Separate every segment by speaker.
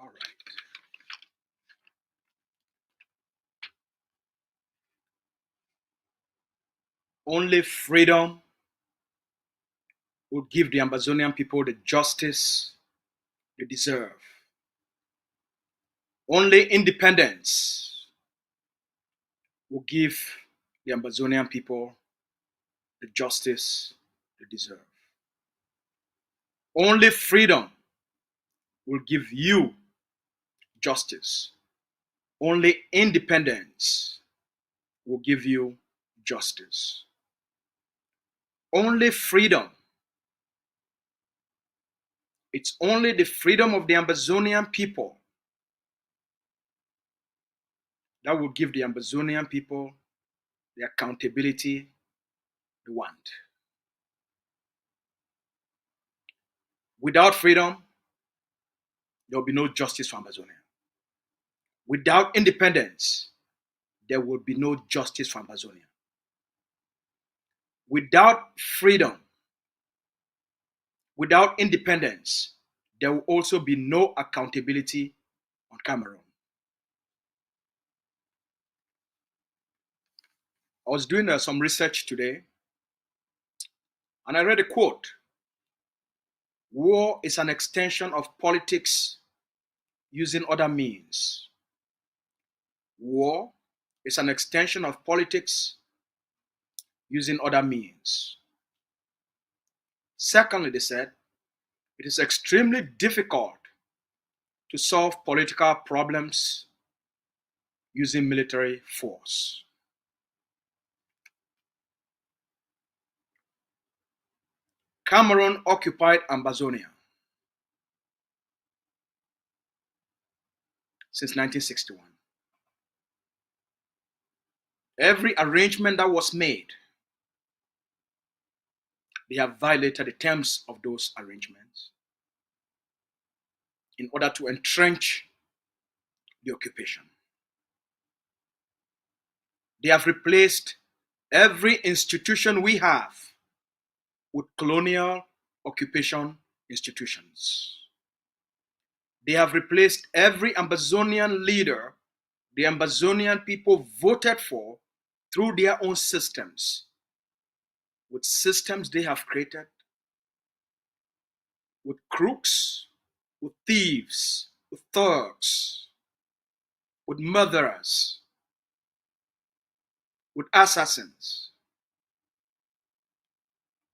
Speaker 1: All right. Only freedom will give the Ambazonian people the justice they deserve. Only independence will give the Ambazonian people the justice they deserve. Only freedom will give you justice. Only independence will give you justice. Only freedom. It's only the freedom of the Ambazonian people that will give the Ambazonian people the accountability they want. Without freedom, there will be no justice for Ambazonia. Without independence, there will be no justice for Ambazonia. Without freedom, without independence, there will also be no accountability on Cameroon. I was doing some research today, and I read a quote. War is an extension of politics using other means. War is an extension of politics using other means. Secondly, they said, it is extremely difficult to solve political problems using military force. Cameroon occupied Ambazonia since 1961. Every arrangement that was made, they have violated the terms of those arrangements in order to entrench the occupation. They have replaced every institution we have with colonial occupation institutions. They have replaced every Ambazonian leader the Ambazonian people voted for through their own systems with systems they have created, with crooks, with thieves, with thugs, with murderers, with assassins,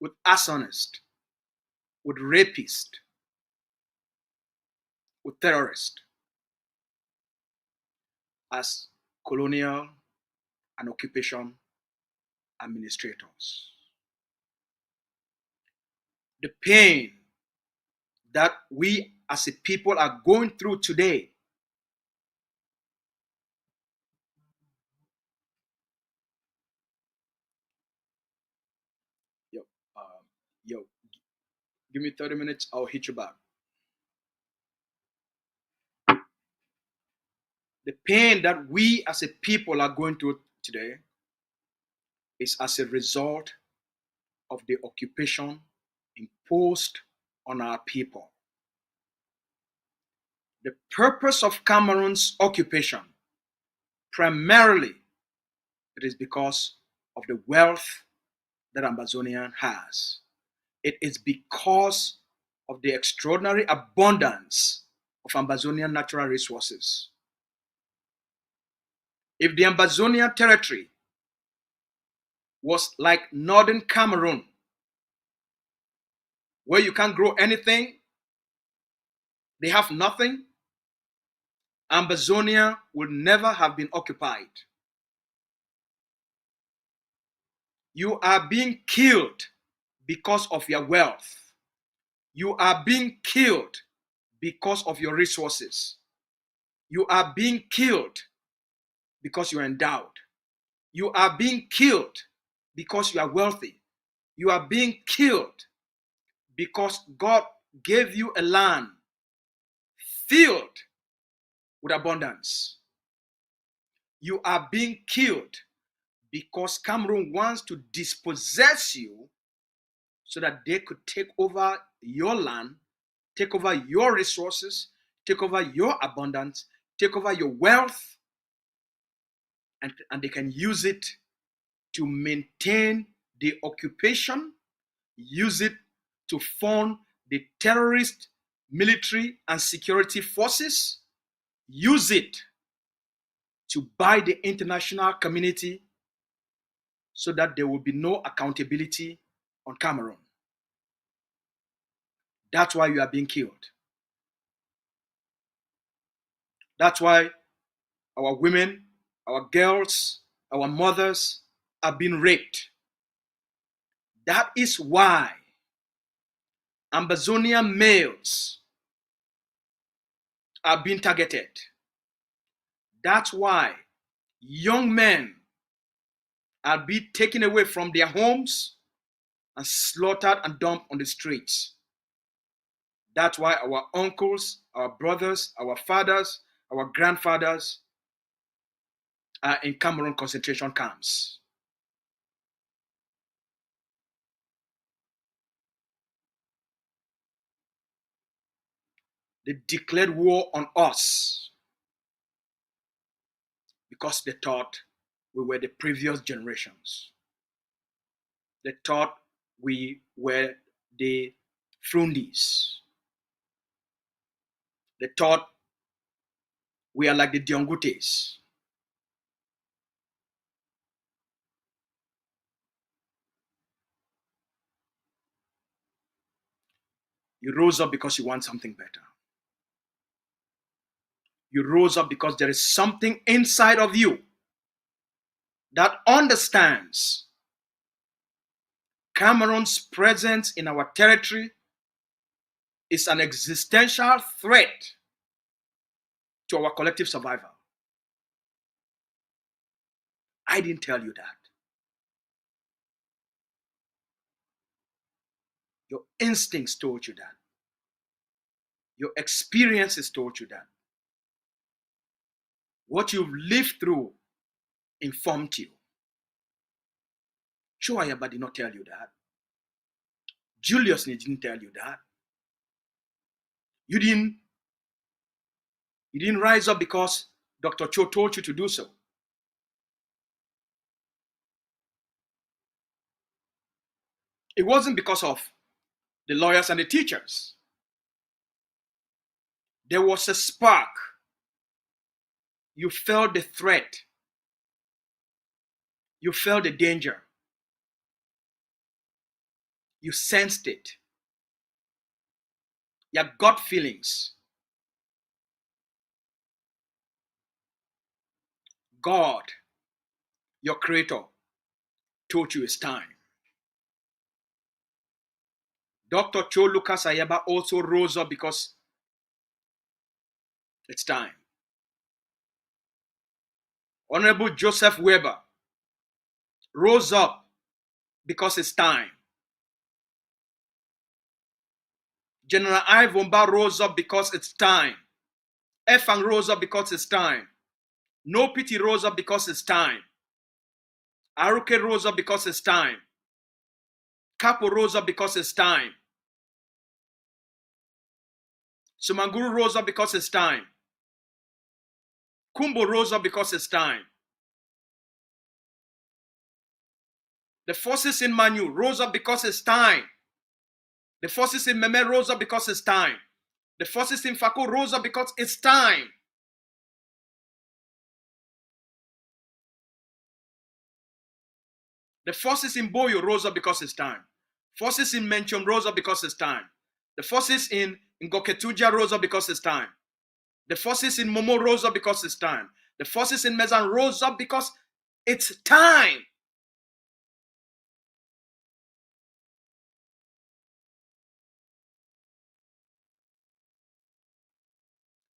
Speaker 1: with arsonists, with rapists, with terrorists as colonial and occupation administrators. The pain that we as a people are going through today yo, give me 30 minutes, I'll hit you back. The pain that we as a people are going through today is as a result of the occupation imposed on our people. The purpose of Cameroon's occupation, primarily, it is because of the wealth that Ambazonian has. It is because of the extraordinary abundance of Ambazonian natural resources. If the Ambazonian territory was like northern Cameroon, where you can't grow anything, they have nothing, Ambazonia would never have been occupied. You are being killed because of your wealth. You are being killed because of your resources. You are being killed because you are endowed. You are being killed because you are wealthy. You are being killed because God gave you a land filled with abundance. You are being killed because Cameroon wants to dispossess you so that they could take over your land, take over your resources, take over your abundance, take over your wealth, and they can use it to maintain the occupation, use it to fund the terrorist military and security forces, use it to buy the international community so that there will be no accountability on Cameroon. That's why you are being killed. That's why our women, our girls, our mothers are being raped. That is why Ambazonian males are being targeted. That's why young men are being taken away from their homes and slaughtered and dumped on the streets. That's why our uncles, our brothers, our fathers, our grandfathers are in Cameroon concentration camps. They declared war on us because they thought we were the previous generations. They thought we were the Frundis. They thought we are like the Diongutes. You rose up because you want something better. You rose up because there is something inside of you that understands Cameroon's presence in our territory is an existential threat to our collective survival. I didn't tell you that. Your instincts told you that. Your experiences told you that. What you've lived through informed you. Cho Ayaba did not tell you that. Julius didn't tell you that. You didn't rise up because Dr. Cho told you to do so. It wasn't because of the lawyers and the teachers. There was a spark. You felt the threat. You felt the danger. You sensed it. Your gut feelings. God, your creator, told you it's time. Dr. Cho Ayaba also rose up because it's time. Honorable Joseph Weber rose up because it's time. General Ivomba rose up because it's time. Efang rose up because it's time. No Pity rose up because it's time. Aruke rose up because it's time. Capo rose up because it's time. Sumanguru rose up because it's time. Kumbo rose up because it's time. The forces in Manu rose up because it's time. The forces in Meme rose up because it's time. The forces in Fako rose up because it's time. The forces in Boyo rose up because it's time. Forces in Menchom rose up because it's time. The forces in Ngoketuja rose up because it's time. The forces in Momo rose up because it's time. The forces in Mezan rose up because it's time.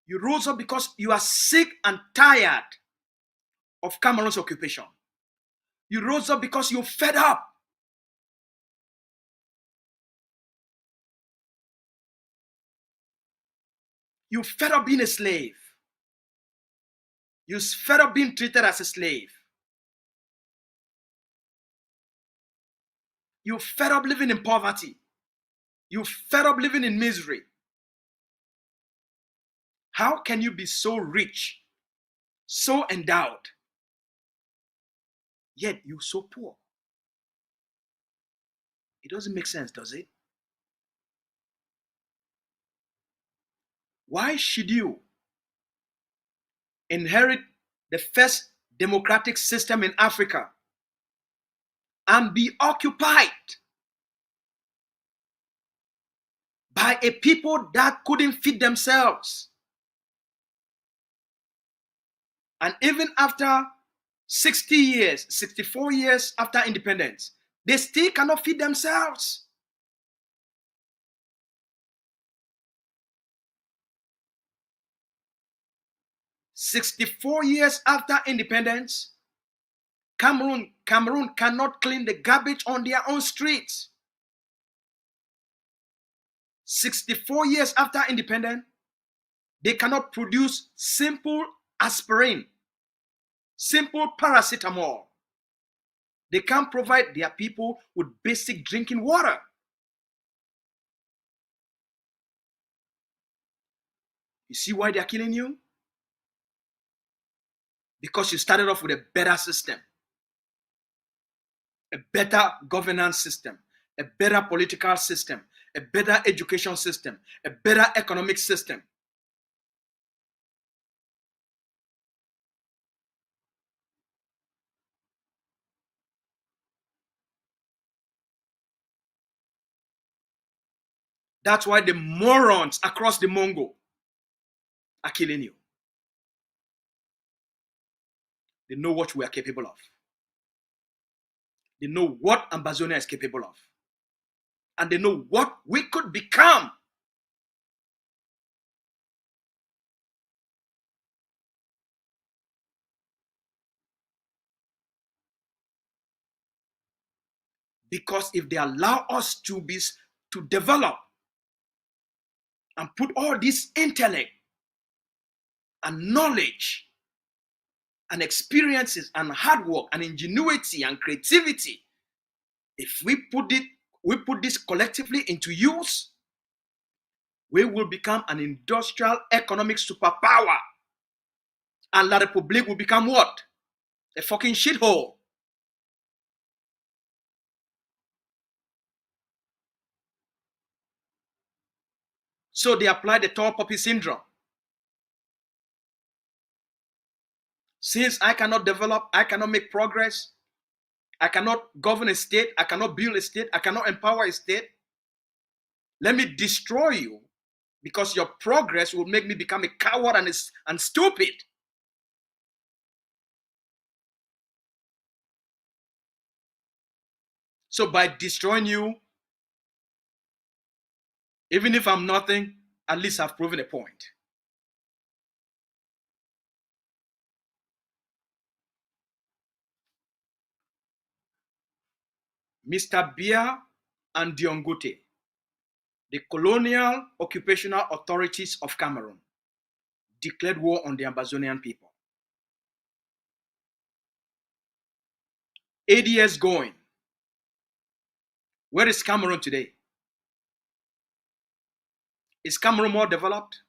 Speaker 1: You rose up because you are sick and tired of Cameroon's occupation. You rose up because you're fed up. You're fed up being a slave. You're fed up being treated as a slave. You're fed up living in poverty. You're fed up living in misery. How can you be so rich, so endowed, yet you're so poor? It doesn't make sense, does it? Why should you inherit the first democratic system in Africa and be occupied by a people that couldn't feed themselves? And even after 60 years, 64 years after independence, they still cannot feed themselves. "64 years after independence, Cameroon cannot clean the garbage on their own streets. 64 years after independence, they cannot produce simple aspirin, simple paracetamol. They can't provide their people with basic drinking water. You see why they're killing you? Because you started off with a better system, a better governance system, a better political system, a better education system, a better economic system. That's why the morons across the Mongo are killing you. They know what we are capable of. They know what Ambazonia is capable of. And they know what we could become. Because if they allow us to develop and put all this intellect and knowledge and experiences and hard work and ingenuity and creativity, if we put this collectively into use, we will become an industrial economic superpower. And La Republique will become what? A fucking shithole. So they apply the tall poppy syndrome. Since I cannot develop, I cannot make progress, I cannot govern a state, I cannot build a state, I cannot empower a state, let me destroy you because your progress will make me become a coward and stupid. So by destroying you, even if I'm nothing, at least I've proven a point. Mr. Biya and Diongote, the colonial occupational authorities of Cameroon, declared war on the Ambazonian people. 80 years going. Where is Cameroon today? Is Cameroon more developed?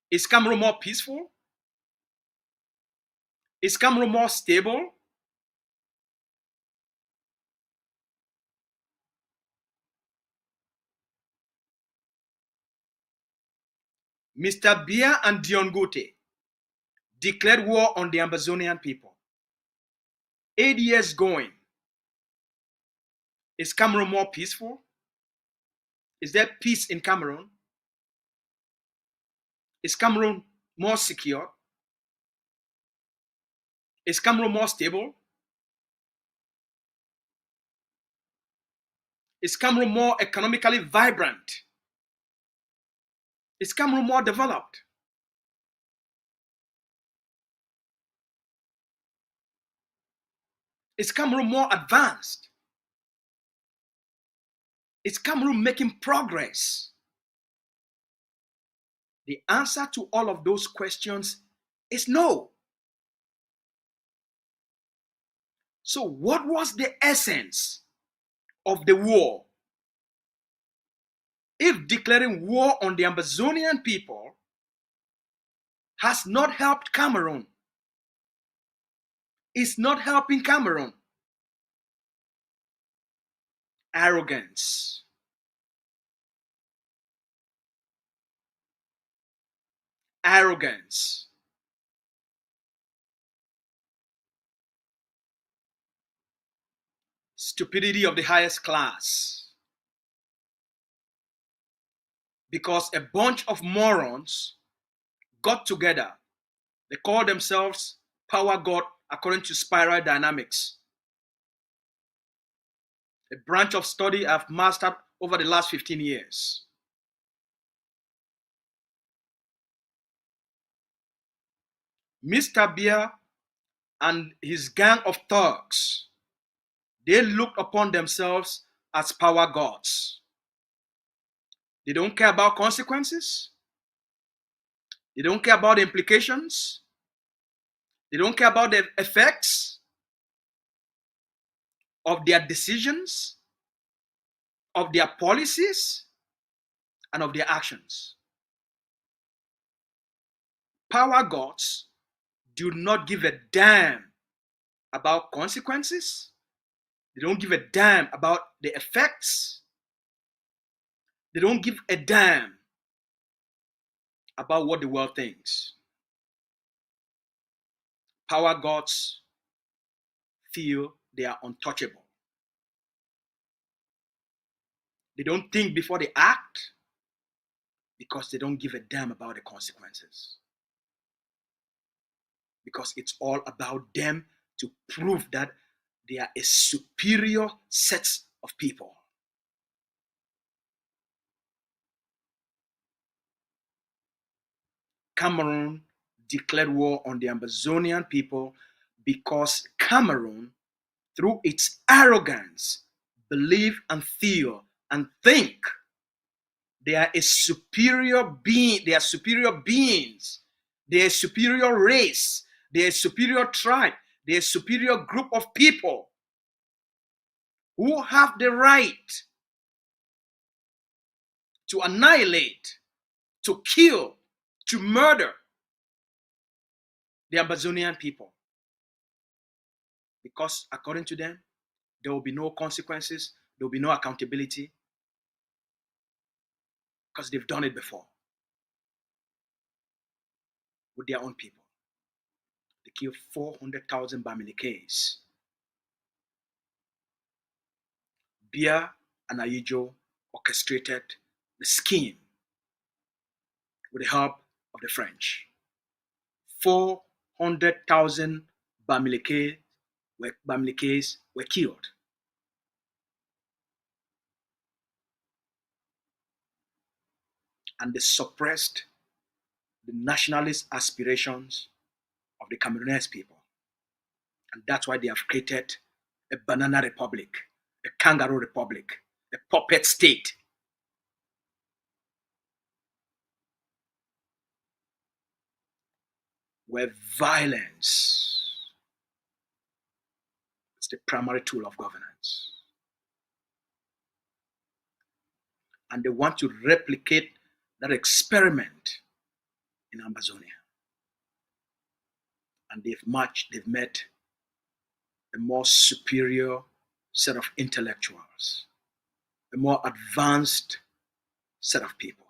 Speaker 1: Is Cameroon more peaceful? Is Cameroon more stable? Mr. Biya and Diongote declared war on the Ambazonian people. 8 years going. Is Cameroon more peaceful? Is there peace in Cameroon? Is Cameroon more secure? Is Cameroon more stable? Is Cameroon more economically vibrant? Is Cameroon more developed? Is Cameroon more advanced? Is Cameroon making progress? The answer to all of those questions is no. So what was the essence of the war? if declaring war on the Ambazonian people has not helped Cameroon, it's not helping Cameroon. Arrogance. Arrogance. Stupidity of the highest class. Because a bunch of morons got together. They call themselves Power God according to spiral dynamics, a branch of study I've mastered over the last 15 years. Mr. Biya and his gang of thugs, they looked upon themselves as power gods. They don't care about consequences. They don't care about the implications. They don't care about the effects of their decisions, of their policies, and of their actions. Power gods do not give a damn about consequences. They don't give a damn about the effects. They don't give a damn about what the world thinks. Power gods feel they are untouchable. They don't think before they act because they don't give a damn about the consequences. Because it's all about them to prove that they are a superior set of people. Cameroon declared war on the Ambazonian people because Cameroon, through its arrogance, believe and feel and think they are a superior being, they are superior beings, they are a superior race, they are a superior tribe, they are a superior group of people who have the right to annihilate, to kill, to murder the Ambazonian people. Because according to them, there will be no consequences, there will be no accountability, because they've done it before with their own people. They killed 400,000 Bamilikes. Biya and Ayijo orchestrated the scheme with the help of the French. 400,000 Bamilikes were killed. And they suppressed the nationalist aspirations of the Cameroonese people. And that's why they have created a banana republic, a kangaroo republic, a puppet state. Where violence is the primary tool of governance. And they want to replicate that experiment in Ambazonia. And they've met a more superior set of intellectuals, a more advanced set of people.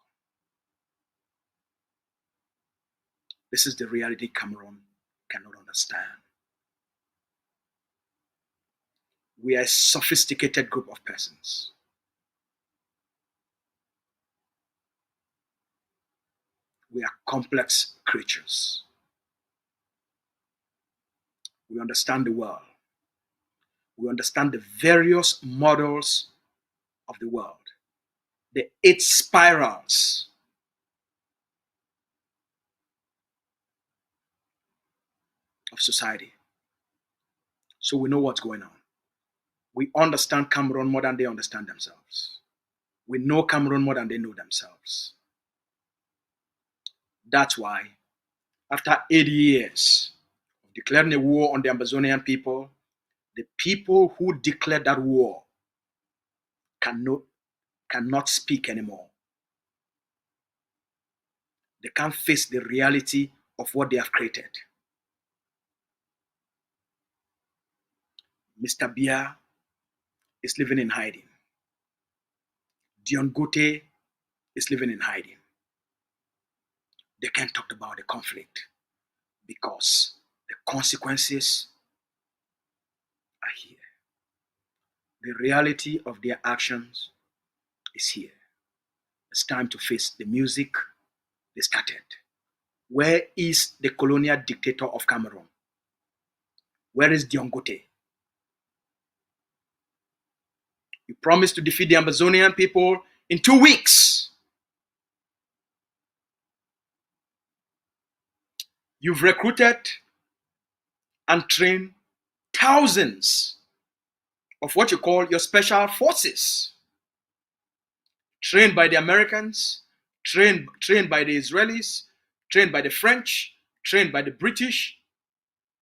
Speaker 1: This is the reality Cameroon cannot understand. We are a sophisticated group of persons. We are complex creatures. We understand the world. We understand the various models of the world, the 8 spirals of society. So we know what's going on. We understand Cameroon more than they understand themselves. We know Cameroon more than they know themselves. That's why, after 80 years of declaring a war on the Ambazonian people, the people who declared that war cannot speak anymore. They can't face the reality of what they have created. Mr. Biya is living in hiding. Dion Gote is living in hiding. They can't talk about the conflict because the consequences are here. The reality of their actions is here. It's time to face the music they started. Where is the colonial dictator of Cameroon? Where is Dion Gote? You promised to defeat the Ambazonian people in 2 weeks. You've recruited and trained thousands of what you call your special forces, trained by the Americans, trained by the Israelis, trained by the French, trained by the British,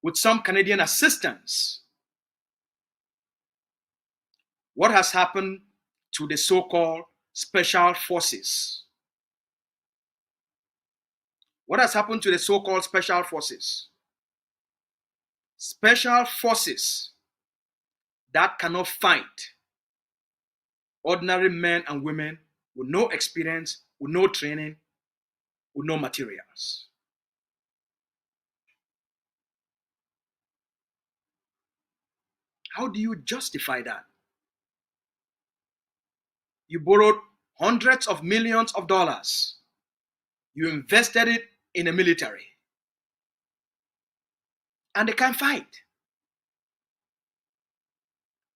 Speaker 1: with some Canadian assistance. What has happened to the so-called special forces? What has happened to the so-called special forces? Special forces that cannot fight ordinary men and women with no experience, with no training, with no materials. How do you justify that? You borrowed hundreds of millions of dollars. You invested it in the military. And they can't fight.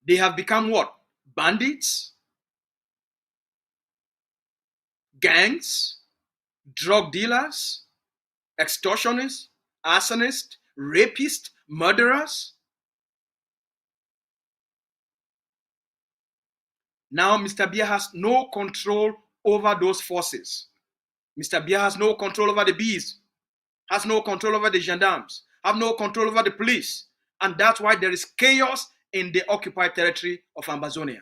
Speaker 1: They have become what? Bandits? Gangs? Drug dealers? Extortionists? Arsonists? Rapists? Murderers? Now Mr. Biya has no control over those forces. Mr. Biya has no control over the bees, has no control over the gendarmes, have no control over the police. And that's why there is chaos in the occupied territory of Ambazonia.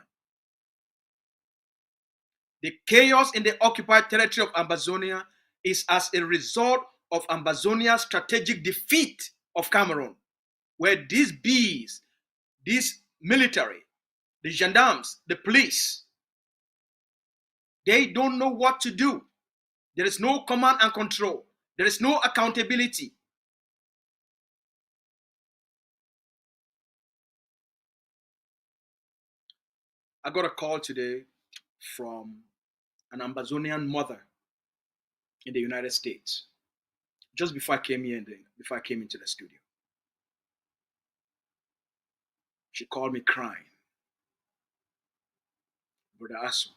Speaker 1: The chaos in the occupied territory of Ambazonia is as a result of Ambazonia's strategic defeat of Cameroon, where these bees, this military, the gendarmes, the police, they don't know what to do. There is no command and control. There is no accountability. I got a call today from an Ambazonian mother in the United States, just before I came into the studio. She called me crying. Brother Asu,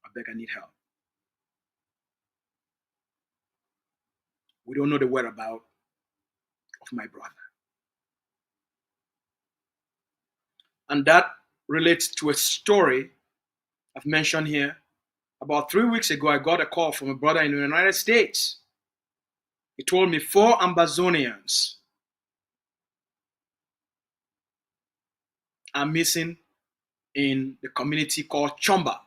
Speaker 1: I beg, I need help. We don't know the whereabouts of my brother. And that relates to a story I've mentioned here. About 3 weeks ago, I got a call from a brother in the United States. He told me 4 Ambazonians are missing in the community called Chomba.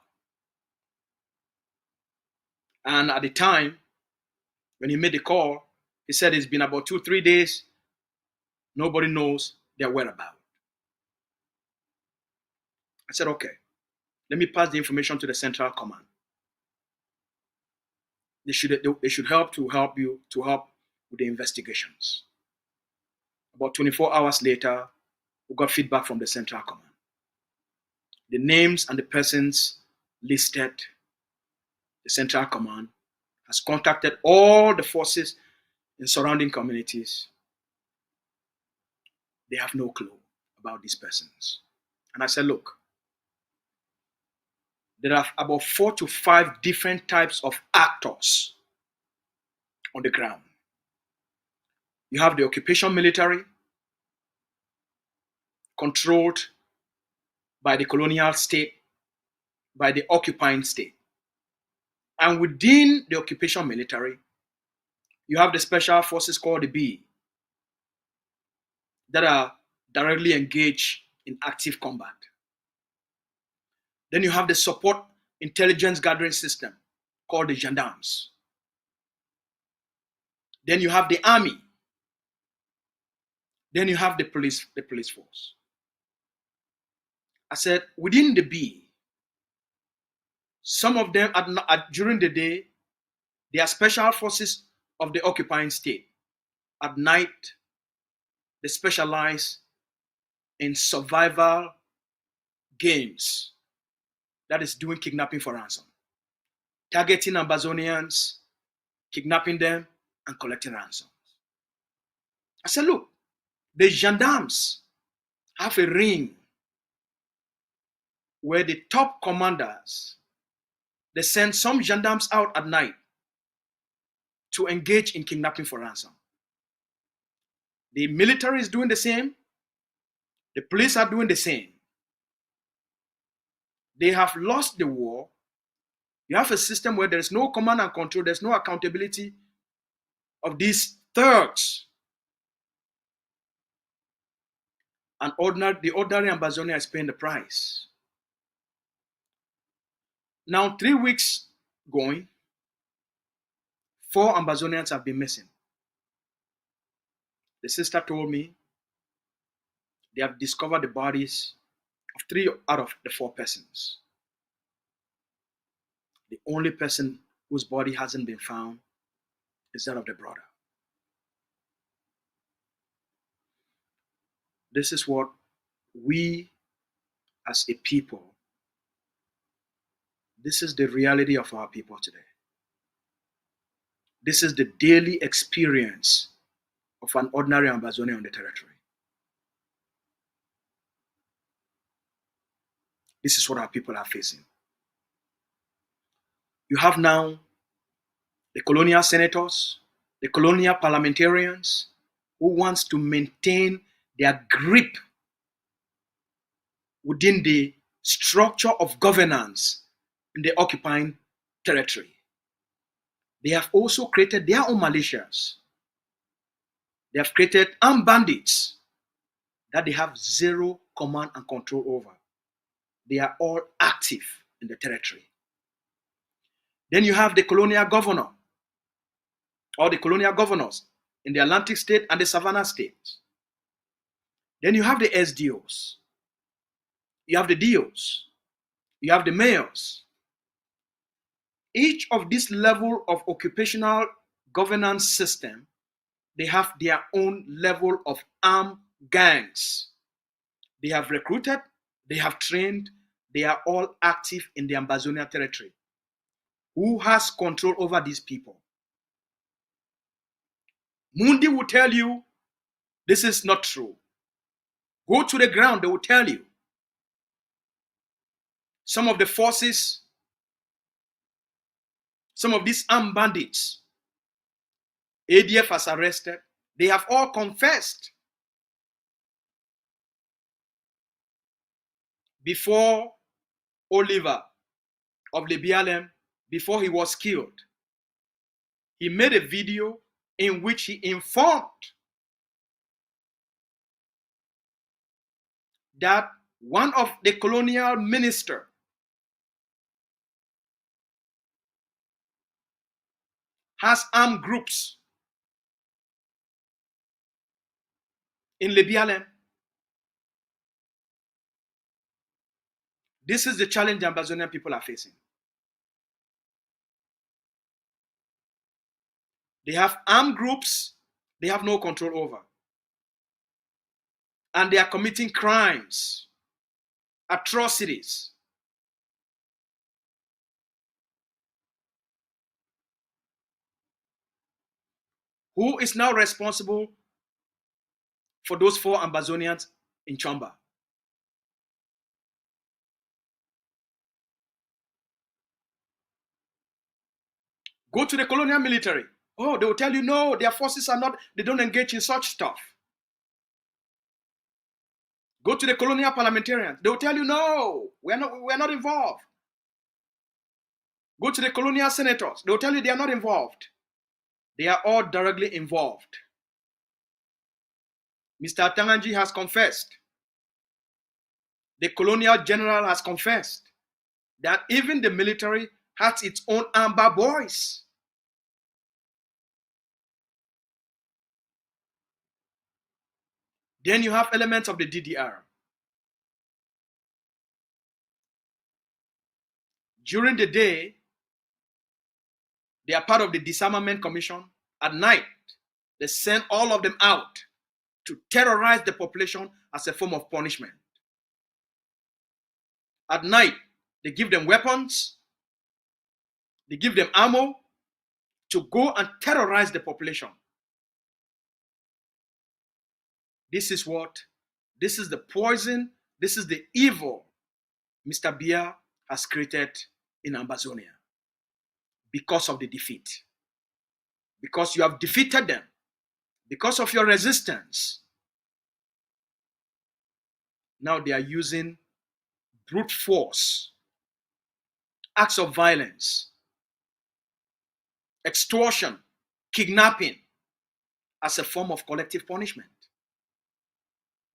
Speaker 1: And at the time, when he made the call, he said it's been about 2-3 days. Nobody knows their whereabouts. I said, okay, let me pass the information to the Central Command. They should help you with the investigations. About 24 hours later, we got feedback from the Central Command. The names and the persons listed, the Central Command has contacted all the forces in surrounding communities. They have no clue about these persons. And I said, look, there are about 4 to 5 different types of actors on the ground. You have the occupation military, controlled by the colonial state, by the occupying state. And within the occupation military, you have the special forces called the B that are directly engaged in active combat. Then you have the support intelligence gathering system called the gendarmes. Then you have the army. Then you have the police force. I said, within the B, some of them during the day, they are special forces of the occupying state. At night, they specialize in survival games. That is doing kidnapping for ransom. Targeting Ambazonians, kidnapping them, and collecting ransoms. I said, look, the gendarmes have a ring where the top commanders, they send some gendarmes out at night to engage in kidnapping for ransom. The military is doing the same. The police are doing the same. They have lost the war. You have a system where there is no command and control. There's no accountability of these thugs. And the ordinary Ambazonia is paying the price. Now, 3 weeks going, 4 Ambazonians have been missing. The sister told me they have discovered the bodies of 3 out of the 4 persons. The only person whose body hasn't been found is that of the brother. This is what we as a people, this is the reality of our people today. This is the daily experience of an ordinary Ambazonian on the territory. This is what our people are facing. You have now the colonial senators, the colonial parliamentarians who wants to maintain their grip within the structure of governance in the occupying territory. They have also created their own militias. They have created armed bandits that they have zero command and control over. They are all active in the territory. Then you have the colonial governor or the colonial governors in the Atlantic state and the Savannah states. Then you have the SDOs. You have the DOs. You have the mayors. Each of this level of occupational governance system, they have their own level of armed gangs. They have recruited, they have trained, they are all active in the Ambazonia territory. Who has control over these people? Mundi will tell you this is not true. Go to the ground, they will tell you. Some of the forces, some of these armed bandits, ADF has arrested, they have all confessed before Oliver of the BLM, before he was killed. He made a video in which he informed that one of the colonial minister has armed groups in the BLM. This is the challenge the Ambazonian people are facing. They have armed groups they have no control over. And they are committing crimes, atrocities. Who is now responsible for those 4 Ambazonians in Chamba? Go to the colonial military. Oh, they will tell you, no, their forces are not, they don't engage in such stuff. Go to the colonial parliamentarians. They will tell you, no, we're not involved. Go to the colonial senators. They will tell you they are not involved. They are all directly involved. Mr. Tanganji has confessed. The colonial general has confessed that even the military has its own Amba boys. Then you have elements of the DDR. During the day, they are part of the disarmament commission. At night, they send all of them out to terrorize the population as a form of punishment. At night, they give them weapons, they give them ammo to go and terrorize the population. This is the poison, this is the evil Mr. Biya has created in Ambazonia because of the defeat. Because you have defeated them, because of your resistance. Now they are using brute force, acts of violence, extortion, kidnapping as a form of collective punishment.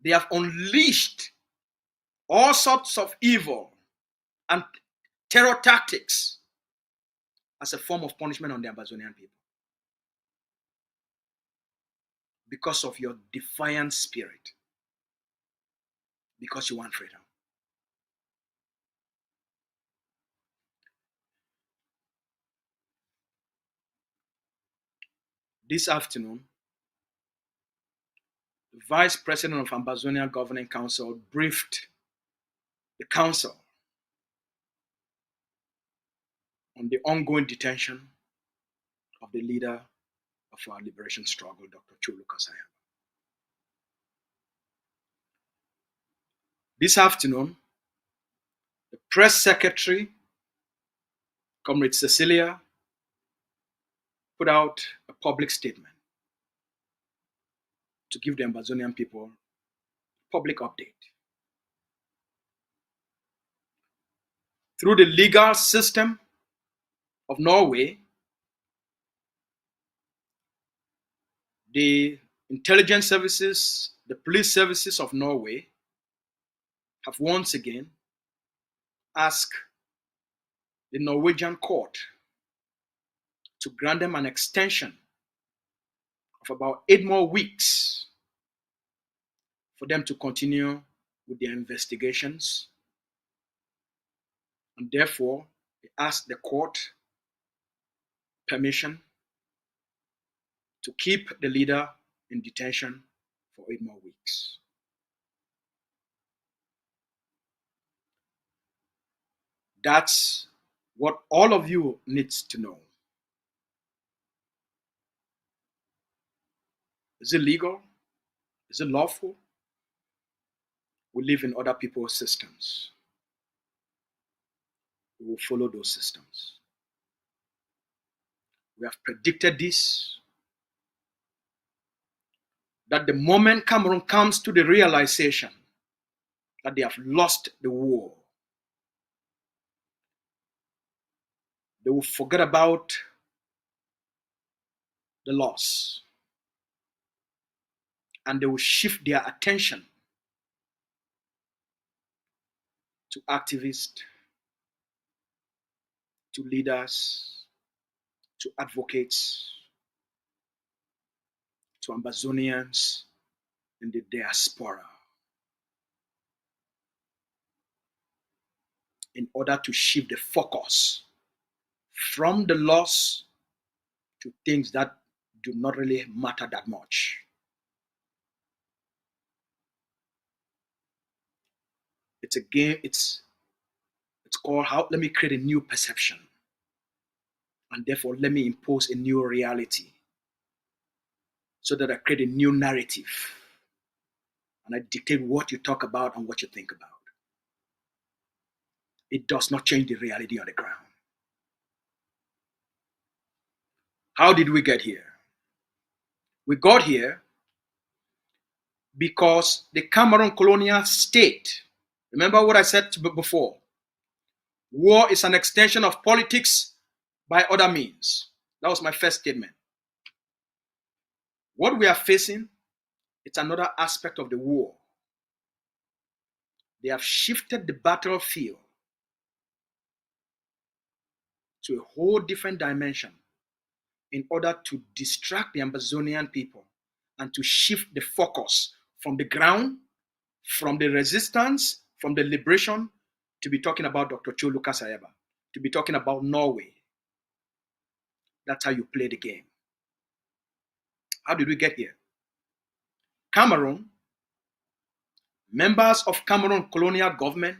Speaker 1: They have unleashed all sorts of evil and terror tactics as a form of punishment on the Ambazonian people. Because of your defiant spirit. Because you want freedom. This afternoon, the Vice President of Ambazonian Governing Council briefed the council on the ongoing detention of the leader of our liberation struggle, Dr. Cho Ayaba. This afternoon, the press secretary, Comrade Cecilia, put out a public statement to give the Ambazonian people public update. Through the legal system of Norway, the intelligence services, the police services of Norway have once again asked the Norwegian court to grant them an extension of about 8 more weeks for them to continue with their investigations. And therefore, they asked the court permission to keep the leader in detention for 8 more weeks. That's what all of you needs to know. Is it legal? Is it lawful? We live in other people's systems. We will follow those systems. We have predicted this, that the moment Cameroon comes to the realization that they have lost the war, they will forget about the loss and they will shift their attention to activists, to leaders, to advocates, to Ambazonians in the diaspora, in order to shift the focus from the loss to things that do not really matter that much. It's a game, it's called let me create a new perception. And therefore, let me impose a new reality so that I create a new narrative. And I dictate what you talk about and what you think about. It does not change the reality on the ground. How did we get here? We got here because the Cameroon colonial state, remember what I said before, war is an extension of politics by other means. That was my first statement. What we are facing, it's another aspect of the war. They have shifted the battlefield to a whole different dimension in order to distract the Ambazonian people and to shift the focus from the ground, from the resistance, from the liberation, to be talking about Dr. Cho Ayaba, to be talking about Norway. That's how you play the game. How did we get here? Cameroon, members of Cameroon colonial government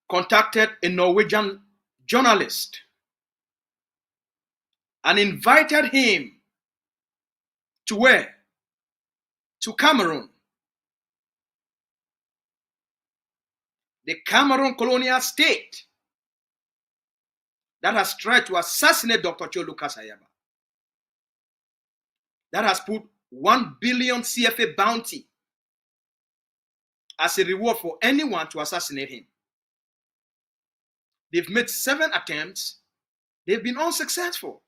Speaker 1: contacted a Norwegian journalist and invited him to where? To Cameroon. The Cameroon colonial state that has tried to assassinate Dr. Cho Ayaba, that has put 1 billion CFA bounty as a reward for anyone to assassinate him. They've made 7 attempts. They've been unsuccessful.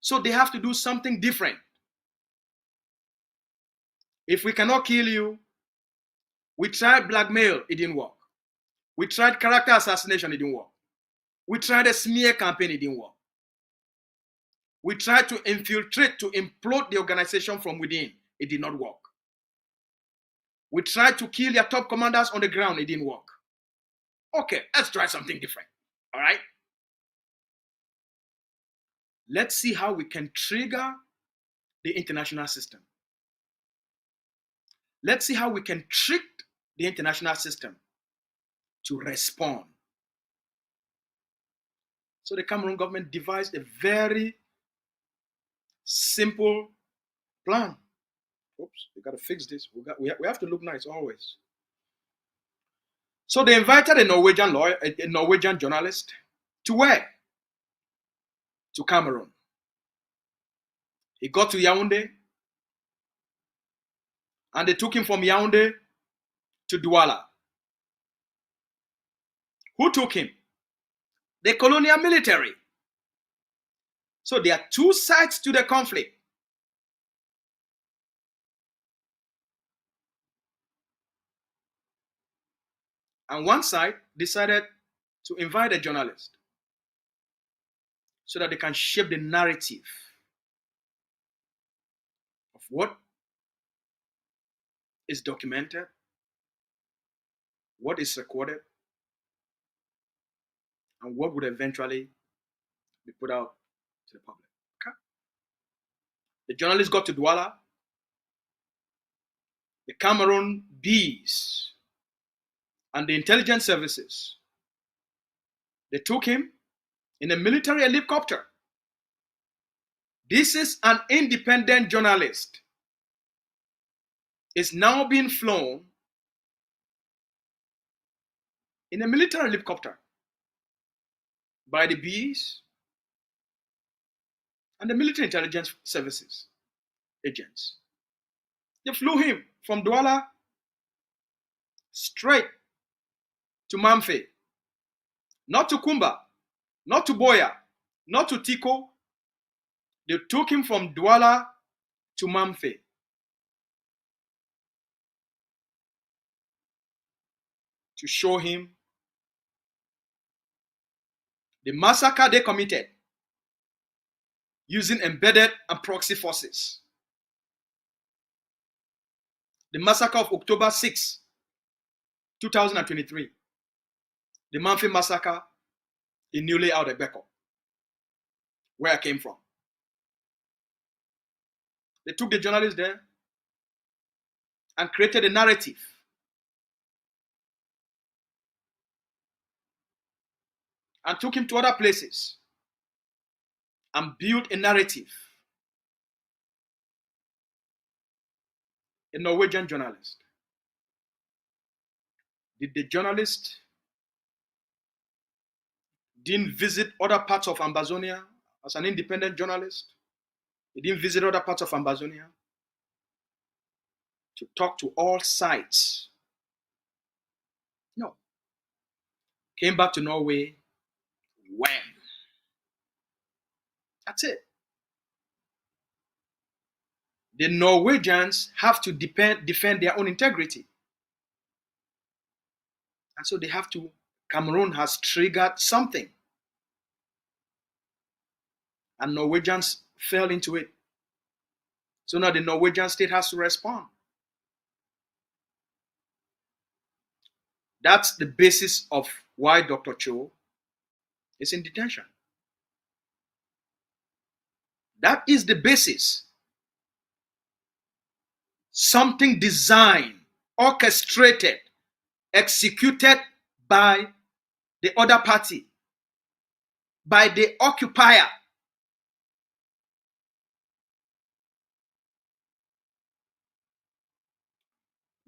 Speaker 1: So they have to do something different. If we cannot kill you, we tried blackmail, it didn't work. We tried character assassination, it didn't work. We tried a smear campaign, it didn't work. We tried to infiltrate, to implode the organization from within, it did not work. We tried to kill their top commanders on the ground, it didn't work. Okay, let's try something different, all right? Let's see how we can trigger the international system. Let's see how we can trick the international system to respond. So the Cameroon government devised a very simple plan. Oops, we got to fix this. We have to look nice always. So they invited a Norwegian lawyer, a Norwegian journalist, to where? To Cameroon. He got to Yaoundé, and they took him from Yaoundé to Douala. Who took him? The colonial military. So there are 2 sides to the conflict. And one side decided to invite a journalist so that they can shape the narrative of what is documented, what is recorded, and what would eventually be put out to the public. Okay? The journalist got to Douala. The Cameroon bees and the intelligence services, they took him in a military helicopter. This is an independent journalist. Is now being flown in a military helicopter by the bees and the military intelligence services agents. They flew him from Douala straight to Mamfe, not to Kumba, not to Boya, not to Tiko. They took him from Douala to Mamfe. To show him the massacre they committed using embedded and proxy forces. The massacre of October 6, 2023. The Mamfe massacre in Newley out of Beko, where I came from. They took the journalists there and created a narrative. And took him to other places and built a narrative. A Norwegian journalist. Did the journalist didn't visit other parts of Ambazonia as an independent journalist? He didn't visit other parts of Ambazonia to talk to all sides. No. Came back to Norway. When? That's it. The Norwegians have to defend their own integrity. And so they have to, Cameroon has triggered something. And Norwegians fell into it. So now the Norwegian state has to respond. That's the basis of why Dr. Cho is in detention. That is the basis. Something designed, orchestrated, executed by the other party, by the occupier.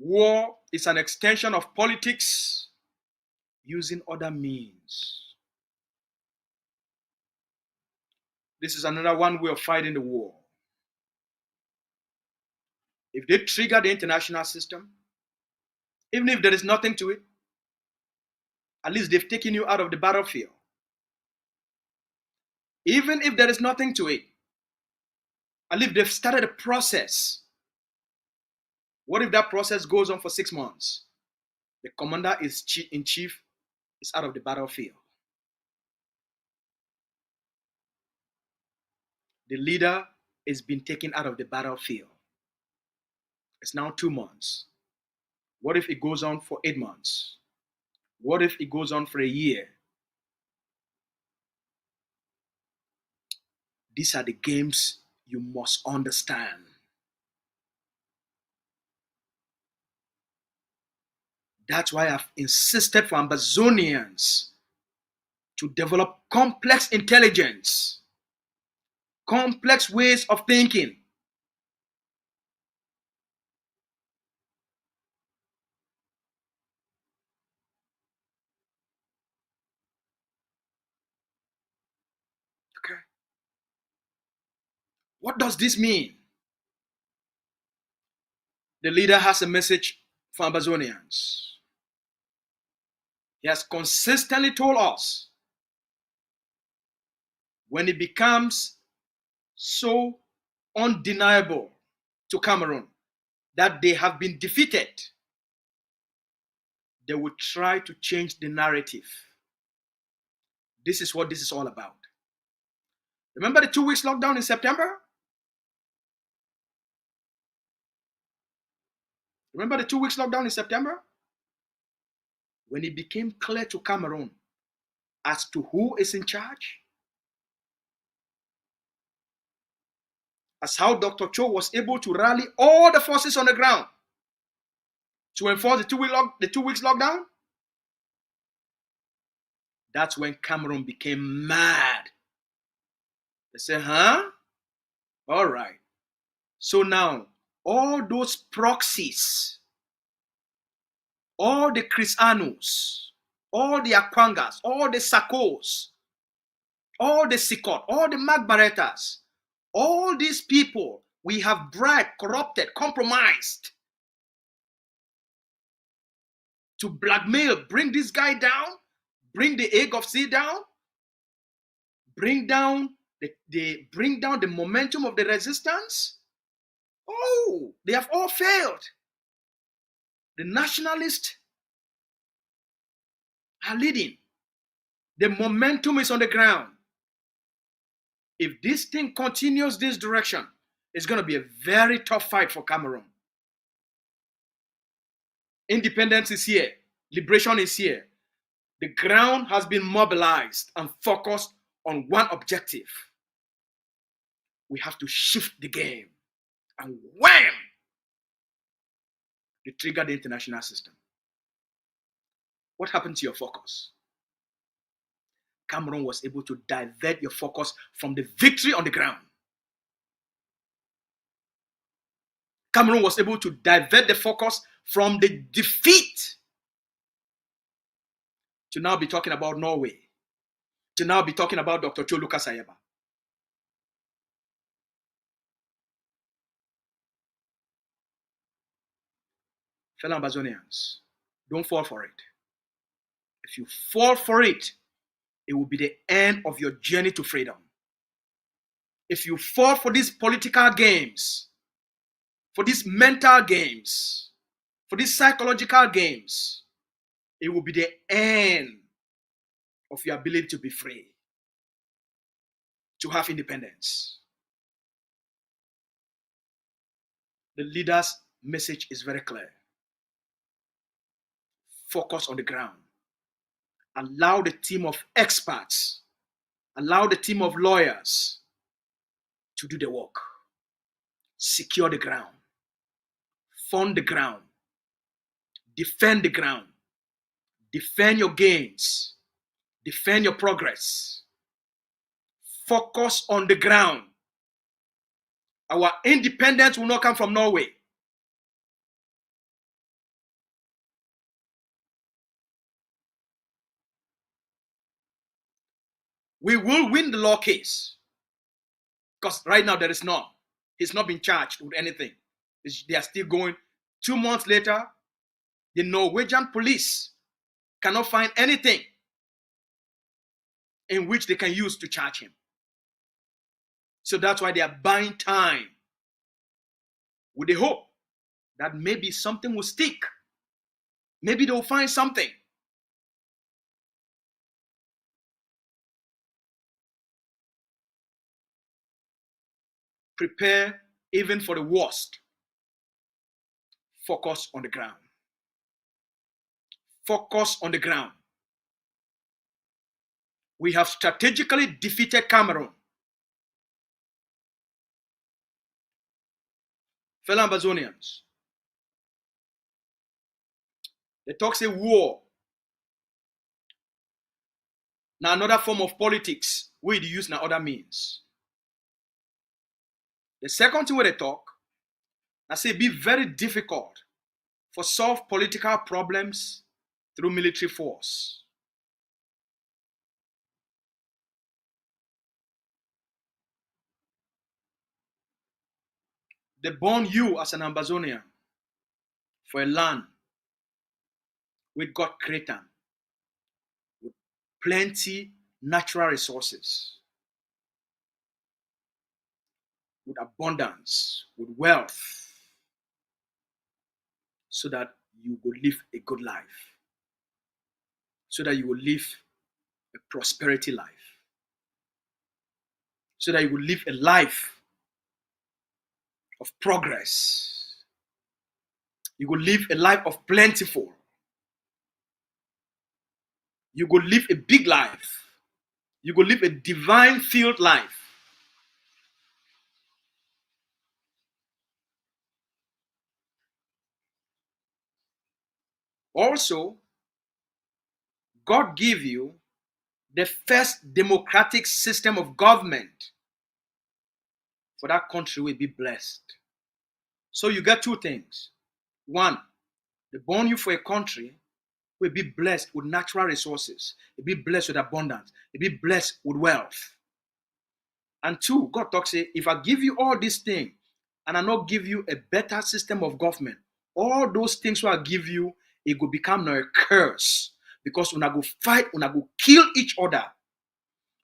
Speaker 1: War is an extension of politics using other means. This is another one way of fighting the war. If they trigger the international system, even if there is nothing to it, at least they've taken you out of the battlefield. Even if there is nothing to it, at least they've started a process. What if that process goes on for 6 months? The commander in chief is out of the battlefield. The leader is being taken out of the battlefield. It's now 2 months. What if it goes on for 8 months? What if it goes on for a year? These are the games you must understand. That's why I've insisted for Ambazonians to develop complex intelligence, complex ways of thinking. Okay. What does this mean? The leader has a message for Ambazonians. He has consistently told us when it becomes so undeniable to Cameroon that they have been defeated, they will try to change the narrative. This is what this is all about. Remember the 2 weeks lockdown in September? Remember the 2 weeks lockdown in September? When it became clear to Cameroon as to who is in charge, as how Dr. Cho was able to rally all the forces on the ground to enforce the 2 weeks lockdown, that's when Cameroon became mad. They said, huh? All right. So now, all those proxies, all the Christianos, all the Akwangas, all the Sakos, all the Sikot, all the Magbaretas, all these people we have bribed, corrupted, compromised to blackmail, bring this guy down, bring the egg of sea down, bring down the momentum of the resistance. Oh, they have all failed. The nationalists are leading. The momentum is on the ground. If this thing continues this direction, it's going to be a very tough fight for Cameroon. Independence is here. Liberation is here. The ground has been mobilized and focused on one objective. We have to shift the game. And wham! You trigger the international system. What happened to your focus? Cameroon was able to divert your focus from the victory on the ground. Cameroon was able to divert the focus from the defeat to now be talking about Norway, to now be talking about Dr. Cho Ayaba. Fellow Ambazonians, don't fall for it. If you fall for it, it will be the end of your journey to freedom. If you fall for these political games, for these mental games, for these psychological games, it will be the end of your ability to be free, to have independence. The leader's message is very clear. Focus on the ground. Allow the team of experts, allow the team of lawyers to do the work. Secure the ground. Fund the ground. Defend the ground. Defend your gains. Defend your progress. Focus on the ground. Our independence will not come from Norway. We will win the law case. Because right now there is none. He's not been charged with anything. They are still going. 2 months later, the Norwegian police cannot find anything in which they can use to charge him. So that's why they are buying time with the hope that maybe something will stick. Maybe they'll find something. Prepare even for the worst. Focus on the ground. Focus on the ground. We have strategically defeated Cameroon. Fellow Ambazonians, they talk say war. Now another form of politics, we use now other means. The second thing where they talk, I say be very difficult for solve political problems through military force. They born you as an Ambazonian for a land with God created, with plenty natural resources, with abundance, with wealth, so that you will live a good life, so that you will live a prosperity life, so that you will live a life of progress. You will live a life of plentiful. You will live a big life. You will live a divine-filled life. Also, God give you the first democratic system of government for that country will be blessed. So you get two things. One, they born you for a country will be blessed with natural resources. It be blessed with abundance. It be blessed with wealth. And two, God talks, say, if I give you all these things and I not give you a better system of government, all those things will I give you, it will become now a curse. Because when I go fight, when I go kill each other.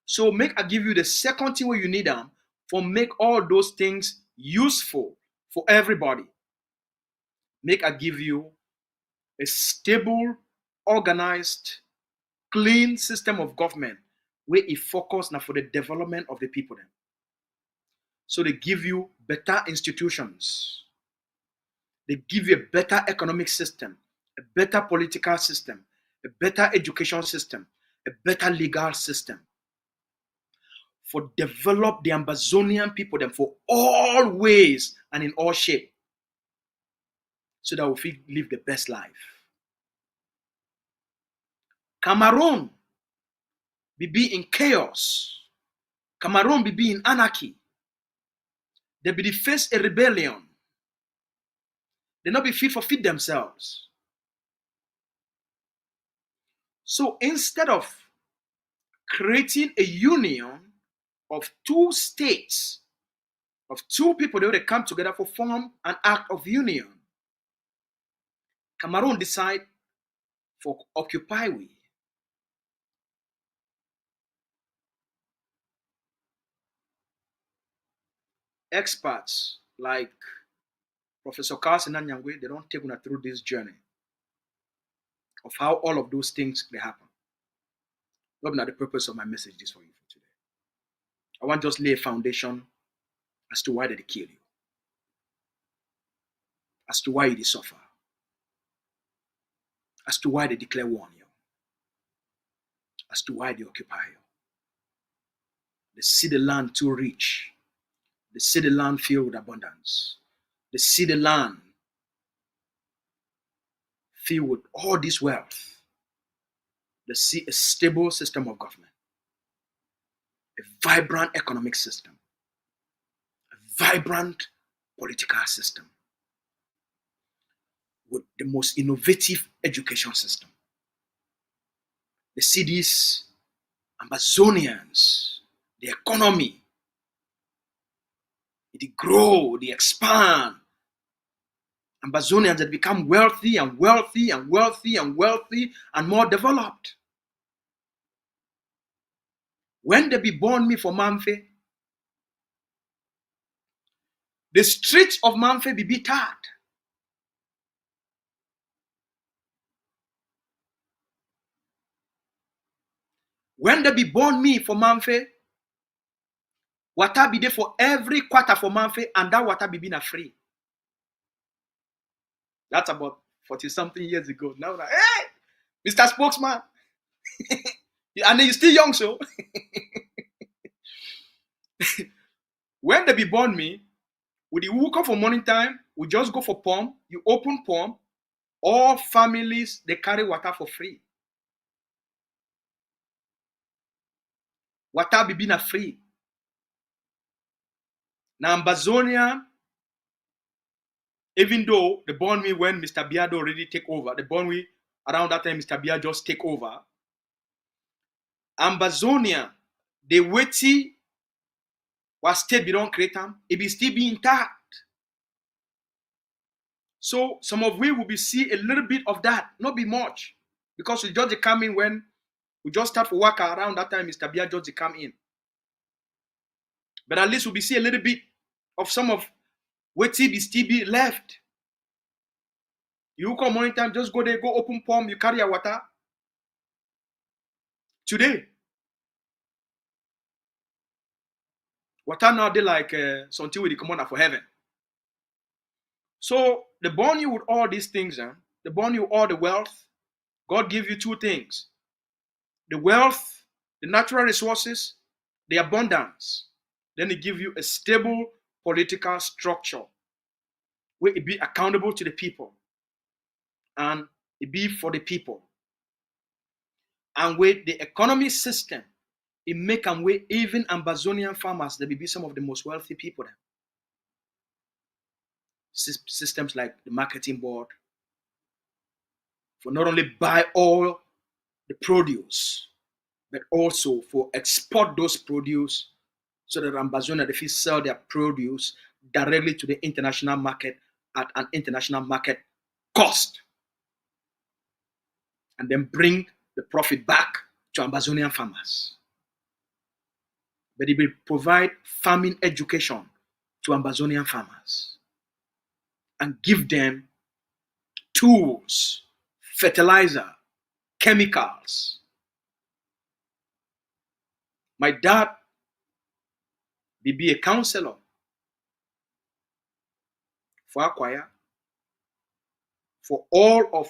Speaker 1: So make I give you the second thing where you need them for make all those things useful for everybody. Make I give you a stable, organized, clean system of government where it focus now for the development of the people. Then. So they give you better institutions. They give you a better economic system, a better political system, a better education system, a better legal system. For develop the Ambazonian people then for all ways and in all shape. So that we live the best life. Cameroon be in chaos. Cameroon be in anarchy. They be face a rebellion. They not be fit for feed themselves. So instead of creating a union of two states, of two people that would come together for form an act of union, Cameroon decide for occupy we. Experts like Professor Carson and Nyangwe, they don't take una through this journey of how all of those things they happen. That's not the purpose of my message this for you for today. I want to just lay a foundation as to why they kill you. as to why they suffer, as to why they declare war on you, as to why they occupy you. They see the land too rich. They see the land filled with abundance. They see the land filled with all this wealth. They see a stable system of government, a vibrant economic system, a vibrant political system, with the most innovative education system. They see these Ambazonians, the economy, they grow, they expand. Ambazonians that become wealthy and wealthy and wealthy and wealthy and more developed. When they be born me for Mamfe, the streets of Mamfe be bittered. When they be born me for Mamfe, water be there for every quarter for Mamfe, and that water be being free. That's about 40-something years ago. Now, like, hey, Mr. Spokesman, and you're still young, so. When they be born me, with the woke up for morning time, we just go for pump. You open pump, all families, they carry water for free. Water be being free. Now, Ambazonian, even though they born me when Mr. Biya already take over, they born me around that time Mr. Biya just take over. Ambazonia, the weighty was state be don't create them, it be still be intact. So some of we will be see a little bit of that, not be much, because we just come in when we just start for work around that time Mr. Biya just come in. But at least we'll be see a little bit of some of what be still be left. You come morning time, just go there, go open pump, you carry your water. Today, water now they like something with the commander for heaven. So they born you with all these things, they born you all the wealth. God give you two things: the wealth, the natural resources, the abundance. Then He give you a stable political structure where it be accountable to the people and it be for the people. And with the economy system, it make them way even Ambazonian farmers, they be some of the most wealthy people there. Systems like the marketing board for not only buy all the produce, but also for export those produce so that Ambazonia they sell their produce directly to the international market at an international market cost, and then bring the profit back to Ambazonian farmers. But it will provide farming education to Ambazonian farmers and give them tools, fertilizer, chemicals. My dad will be a counselor for Akwaya, for all of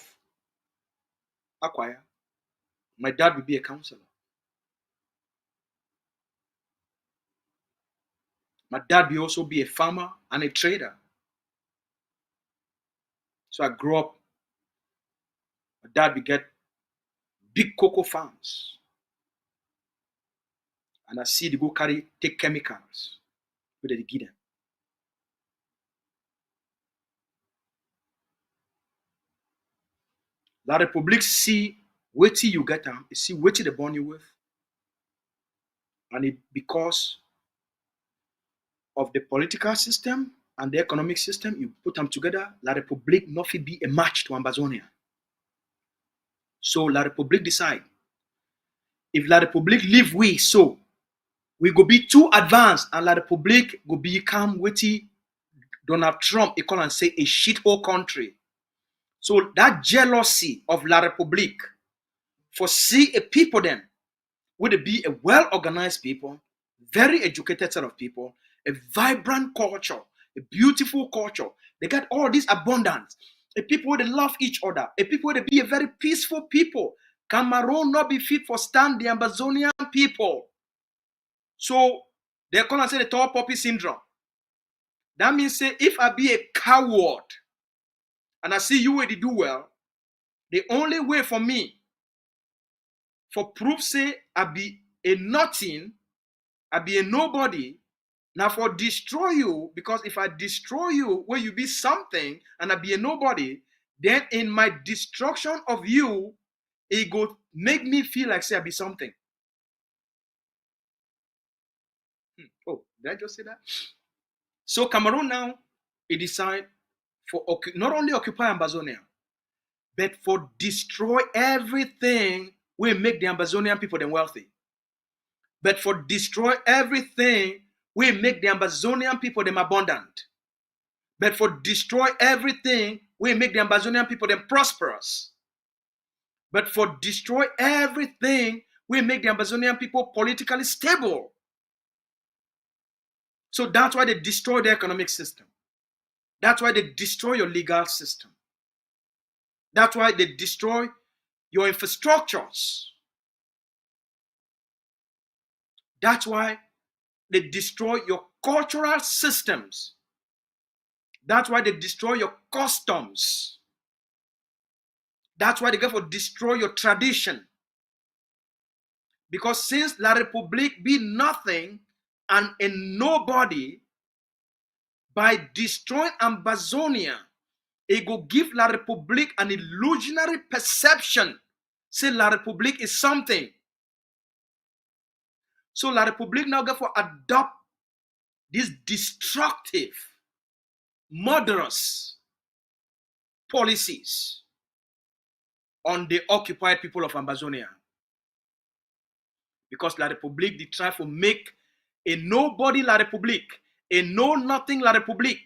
Speaker 1: Akwaya. My dad will be a counselor. My dad will also be a farmer and a trader. So I grew up, my dad will get big cocoa farms. And I see they go take chemicals, but they give them. La Republic see what you get them, see what they born you with. And it because of the political system and the economic system, you put them together, La Republic not be a match to Ambazonia. So La Republic decide, if La Republic live we go be too advanced and La Republic go become witty Donald Trump, he call and say a shithole country. So that jealousy of La Republic for see a people then would it be a well-organized people, very educated set of people, a vibrant culture, a beautiful culture. They got all this abundance. A people where they love each other. A people where they be a very peaceful people. Cameroon not be fit for stand the Ambazonian people. So they call and say the tall poppy syndrome. That means say if I be a coward and I see you where they do well, the only way for me for proof say I be a nothing, I be a nobody. Now for destroy you, because if I destroy you where you be something and I be a nobody, then in my destruction of you, it go make me feel like say I be something. Oh, did I just say that? So Cameroon now, it decide for not only occupy Ambazonia, but for destroy everything we make the Ambazonian people them wealthy. But for destroy everything we make the Ambazonian people them abundant. But for destroy everything we make the Ambazonian people them prosperous. But for destroy everything we make the Ambazonian people politically stable. So that's why they destroy the economic system. That's why they destroy your legal system. That's why they destroy your infrastructures. That's why they destroy your cultural systems. That's why they destroy your customs. That's why they go for destroy your tradition. Because since La République be nothing and a nobody, by destroying Ambazonia, it go give La République an illusionary perception. Say La République is something. So La République now go for adopt this destructive, murderous policies on the occupied people of Ambazonia. Because La République, they try to make a nobody La République, a know-nothing La République,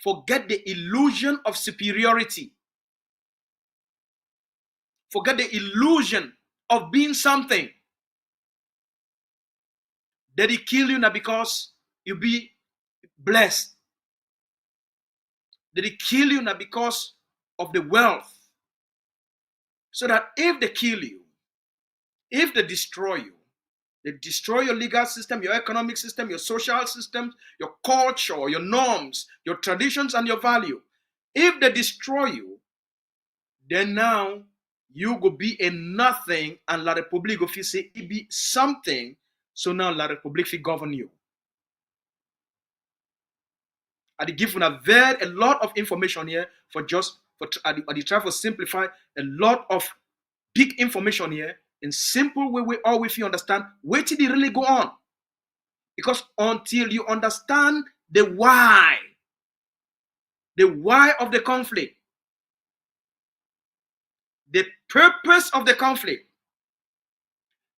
Speaker 1: forget the illusion of superiority. Forget the illusion of being something. That he kill you not because you be blessed. That he kill you not because of the wealth. So that if they kill you, if they destroy your legal system, your economic system, your social system, your culture, your norms, your traditions, and your value. If they destroy you, then now you go be a nothing, and La République go feel say it be something. So now La République will govern you. I give you a lot of information here for just for I try to simplify a lot of big information here in simple way we all with you understand where did it really go on. Because until you understand the why of the conflict, the purpose of the conflict,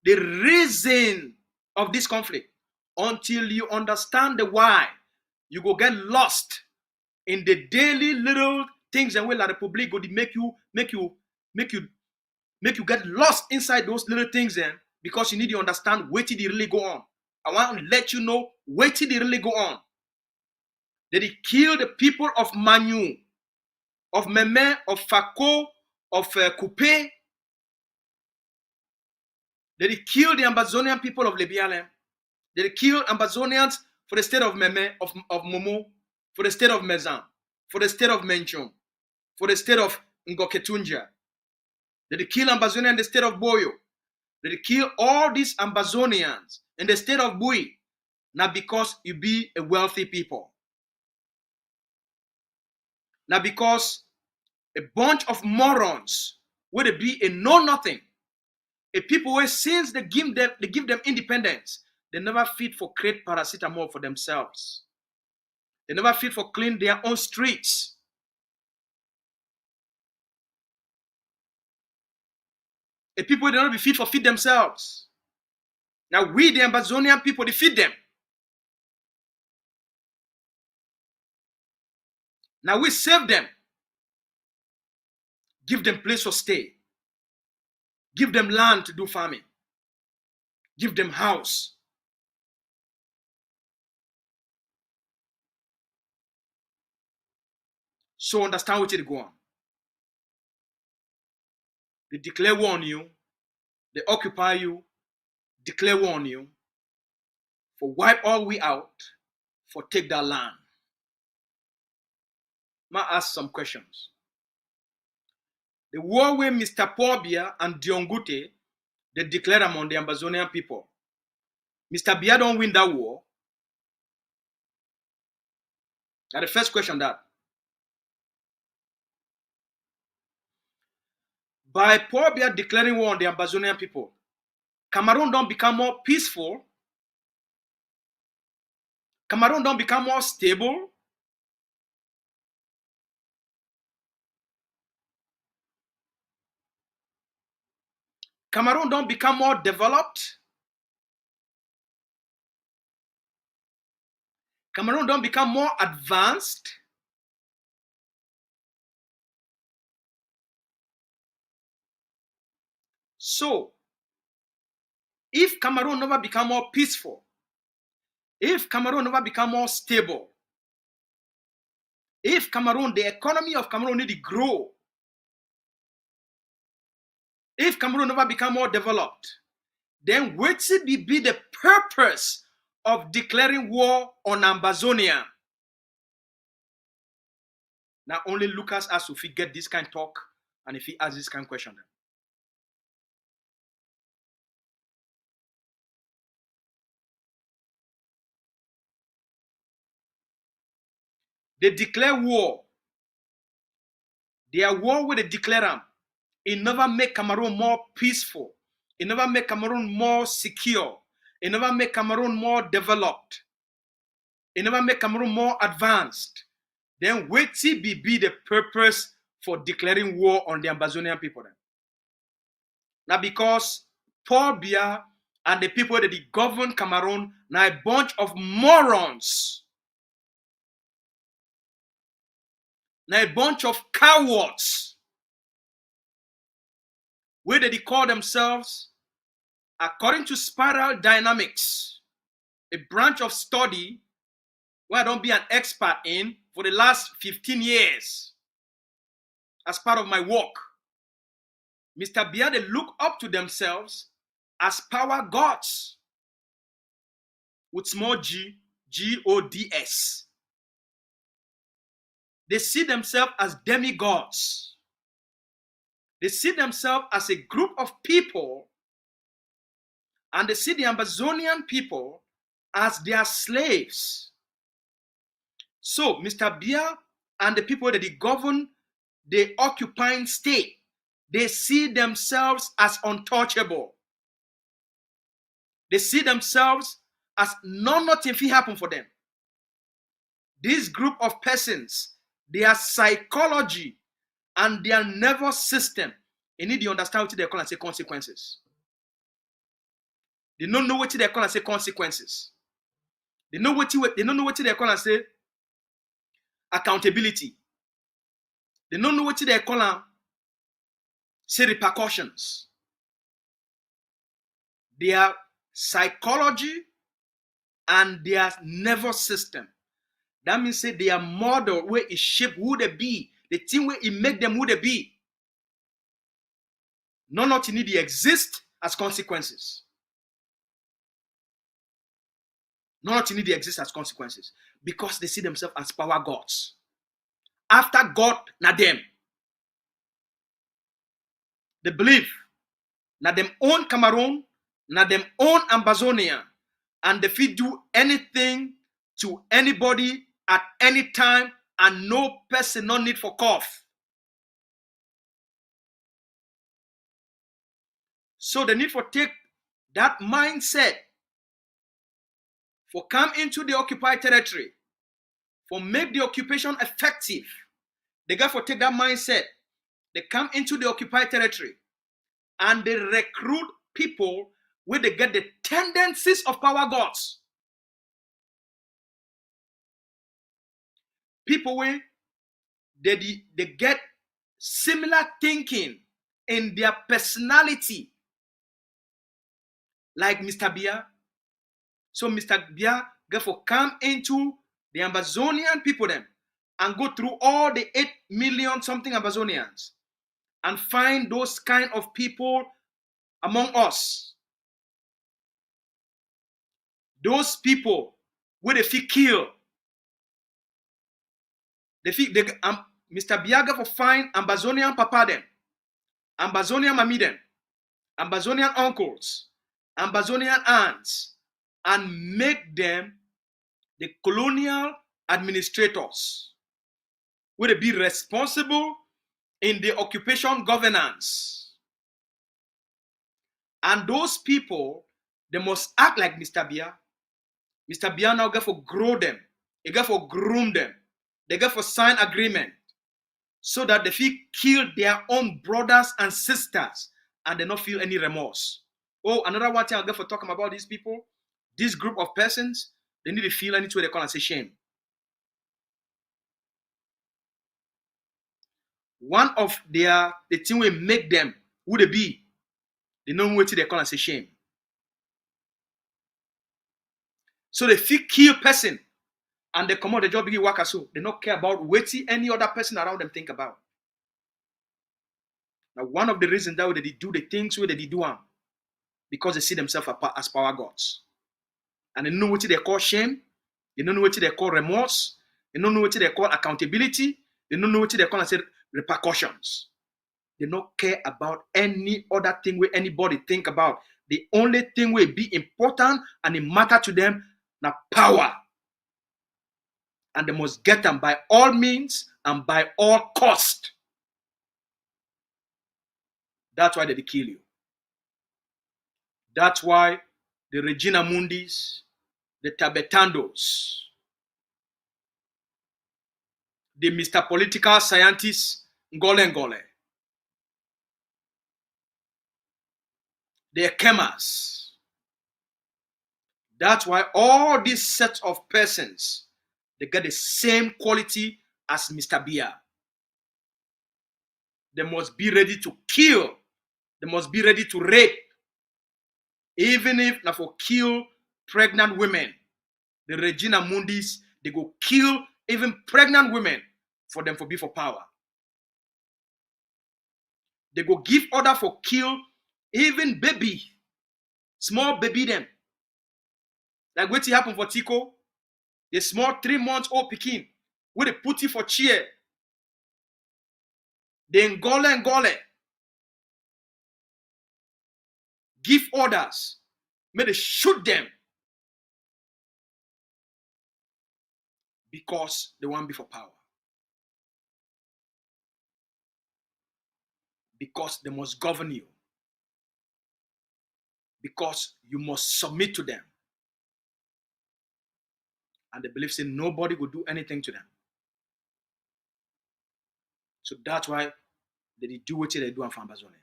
Speaker 1: the reason of this conflict, until you understand the why, you go get lost in the daily little things and way La République go to make you get lost inside those little things then, because you need to understand what did it really go on. I want to let you know what did it really go on. That he killed the people of Manu, of Meme, of Fako, of Coupe. That he killed the Ambazonian people of Lebialem. That he killed Ambazonians for the state of Meme, of Momo, for the state of Mezan, for the state of Menchon, for the state of Ngoketunja. That he killed Ambazonians in the state of Boyo. That he killed all these Ambazonians in the state of Bui. Not because you be a wealthy people. Now because a bunch of morons would be a know-nothing. A people where since they give them independence, they never fit for create paracetamol for themselves. They never fit for clean their own streets. A people they never be fit for feed themselves. Now we the Ambazonian people, they feed them. Now we save them. Give them place to stay. Give them land to do farming. Give them house. So understand what it go on. They declare war on you, they occupy you, declare war on you, for wipe all we out, for take that land. Might ask some questions. The war where Mr. Paul Biya and Diongute, they declared among the Ambazonian people. Mr. Biya don't win that war. Now the first question that. By Paul Biya declaring war on the Ambazonian people, Cameroon don't become more peaceful. Cameroon don't become more stable. Cameroon don't become more developed. Cameroon don't become more advanced. So, if Cameroon never become more peaceful, if Cameroon never become more stable, if Cameroon, the economy of Cameroon need to grow, if Cameroon never become more developed, then what should be the purpose of declaring war on Ambazonia? Now only Lucas asks if he get this kind of talk and if he asks this kind of question. They declare war. Their war where they declare them, it never make Cameroon more peaceful. It never make Cameroon more secure. It never make Cameroon more developed. It never make Cameroon more advanced. Then what should be the purpose for declaring war on the Ambazonian people then? Now because Paul Biya and the people that govern Cameroon now a bunch of morons. Now a bunch of cowards. Where they call themselves, according to spiral dynamics, a branch of study where I don't be an expert in for the last 15 years as part of my work. Mr. Biya, they look up to themselves as power gods with small g, G-O-D-S. They see themselves as demigods. They see themselves as a group of people, and they see the Ambazonian people as their slaves. So, Mr. Biya and the people that they govern the occupying state, they see themselves as untouchable. They see themselves as nothing if it happen for them. This group of persons, their psychology and their nervous system, you need to understand what they call and say consequences. They don't know what they call and say consequences. They don't know what they call and say accountability. They don't know what they call and say repercussions. Their psychology and their nervous system. That means say their model where it shape who they be, the thing where it make them who they be. Not need to exist as consequences. Not need to exist as consequences because they see themselves as power gods. After God, na them. They believe na them own Cameroon, na them own Ambazonia, and if you do anything to anybody at any time and no person no need for cough. So the need for take that mindset for come into the occupied territory, for make the occupation effective. They got for take that mindset. They come into the occupied territory and they recruit people where they get the tendencies of power gods. People where they get similar thinking in their personality, like Mr. Biya. So Mr. Biya therefore come into the Ambazonian people them and go through all the 8 million something Ambazonians and find those kind of people among us. Those people where they feel kill. Mr. Biya for find Ambazonian papa them, Ambazonian mami them, Ambazonian uncles, Ambazonian aunts, and make them the colonial administrators. Where they be responsible in the occupation governance. And those people, they must act like Mr. Biya. Mr. Biya now get for grow them. He get for groom them. They get for sign agreement so that they feel kill their own brothers and sisters and they not feel any remorse. Oh, another one thing I'll get for talking about these people, this group of persons, they need to feel any way they call and say shame. One of the thing will make them who they be, they know what they call and say shame. So they feel kill person and they come out the job begin work so they don't care about what any other person around them think about. Now one of the reasons that they do the things where they do them because they see themselves as power gods. And they know what they call shame, they don't know what they call remorse, they don't know what they call accountability, they don't know what they call and say repercussions. They don't care about any other thing where anybody think about. The only thing will be important and it matter to them now power. And they must get them by all means and by all cost. That's why they kill you. That's why the Regina Mundis, the Tabetandos, the Mr. Political Scientists, Ngole, the Kemas. That's why all these sets of persons, they get the same quality as Mr. Biya. They must be ready to kill. They must be ready to rape. Even if not for kill pregnant women, the Regina Mundis, they go kill even pregnant women for them for be for power. They go give order for kill even baby, small baby them. Like what happened for Tico, the small 3 months old pikin, where they put it for chair. They Ngole. Give orders. May they shoot them. Because they want to be for power. Because they must govern you. Because you must submit to them. And they believe saying nobody will do anything to them. So that's why they do what they do in Ambazonia.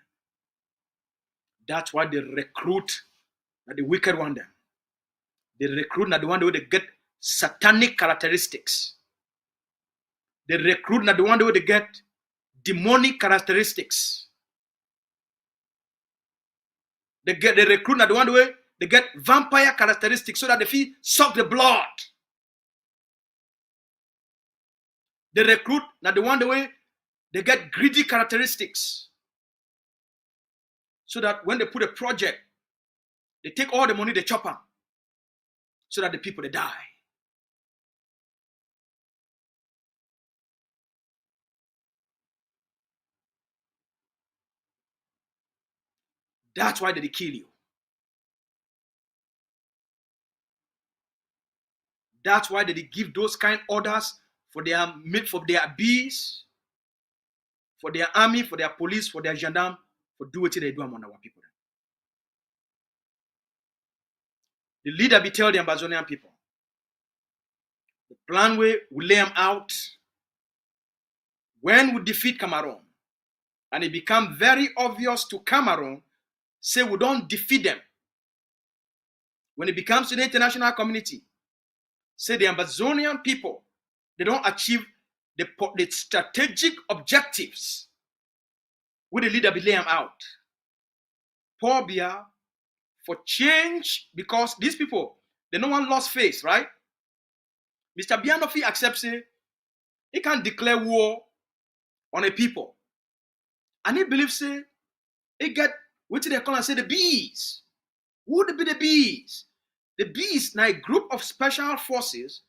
Speaker 1: That's why they recruit not the wicked one them. They recruit not the one where they get satanic characteristics. They recruit not the one where they get demonic characteristics. They recruit not the one where they get vampire characteristics so that they feel suck the blood. They recruit not the one way they get greedy characteristics. So that when they put a project, they take all the money, they chop them. So that the people, they die. That's why they kill you. That's why they give those kind orders for their bees, for their army, for their police, for their gendarme, for do what they do among our people. The leader be tell the Ambazonian people, the plan way we lay them out when we defeat Cameroon, and it become very obvious to Cameroon, say we don't defeat them. When it becomes to the international community, say the Ambazonian people, they don't achieve the strategic objectives with the leader be lay them out. Paul Biya for change, because these people, they no one lost face, right? Mr. Biya no fit accept say He can declare war on a people. And he believes, say, he get, what they call and say, the bees. Who would be the bees? The bees, now a group of special forces,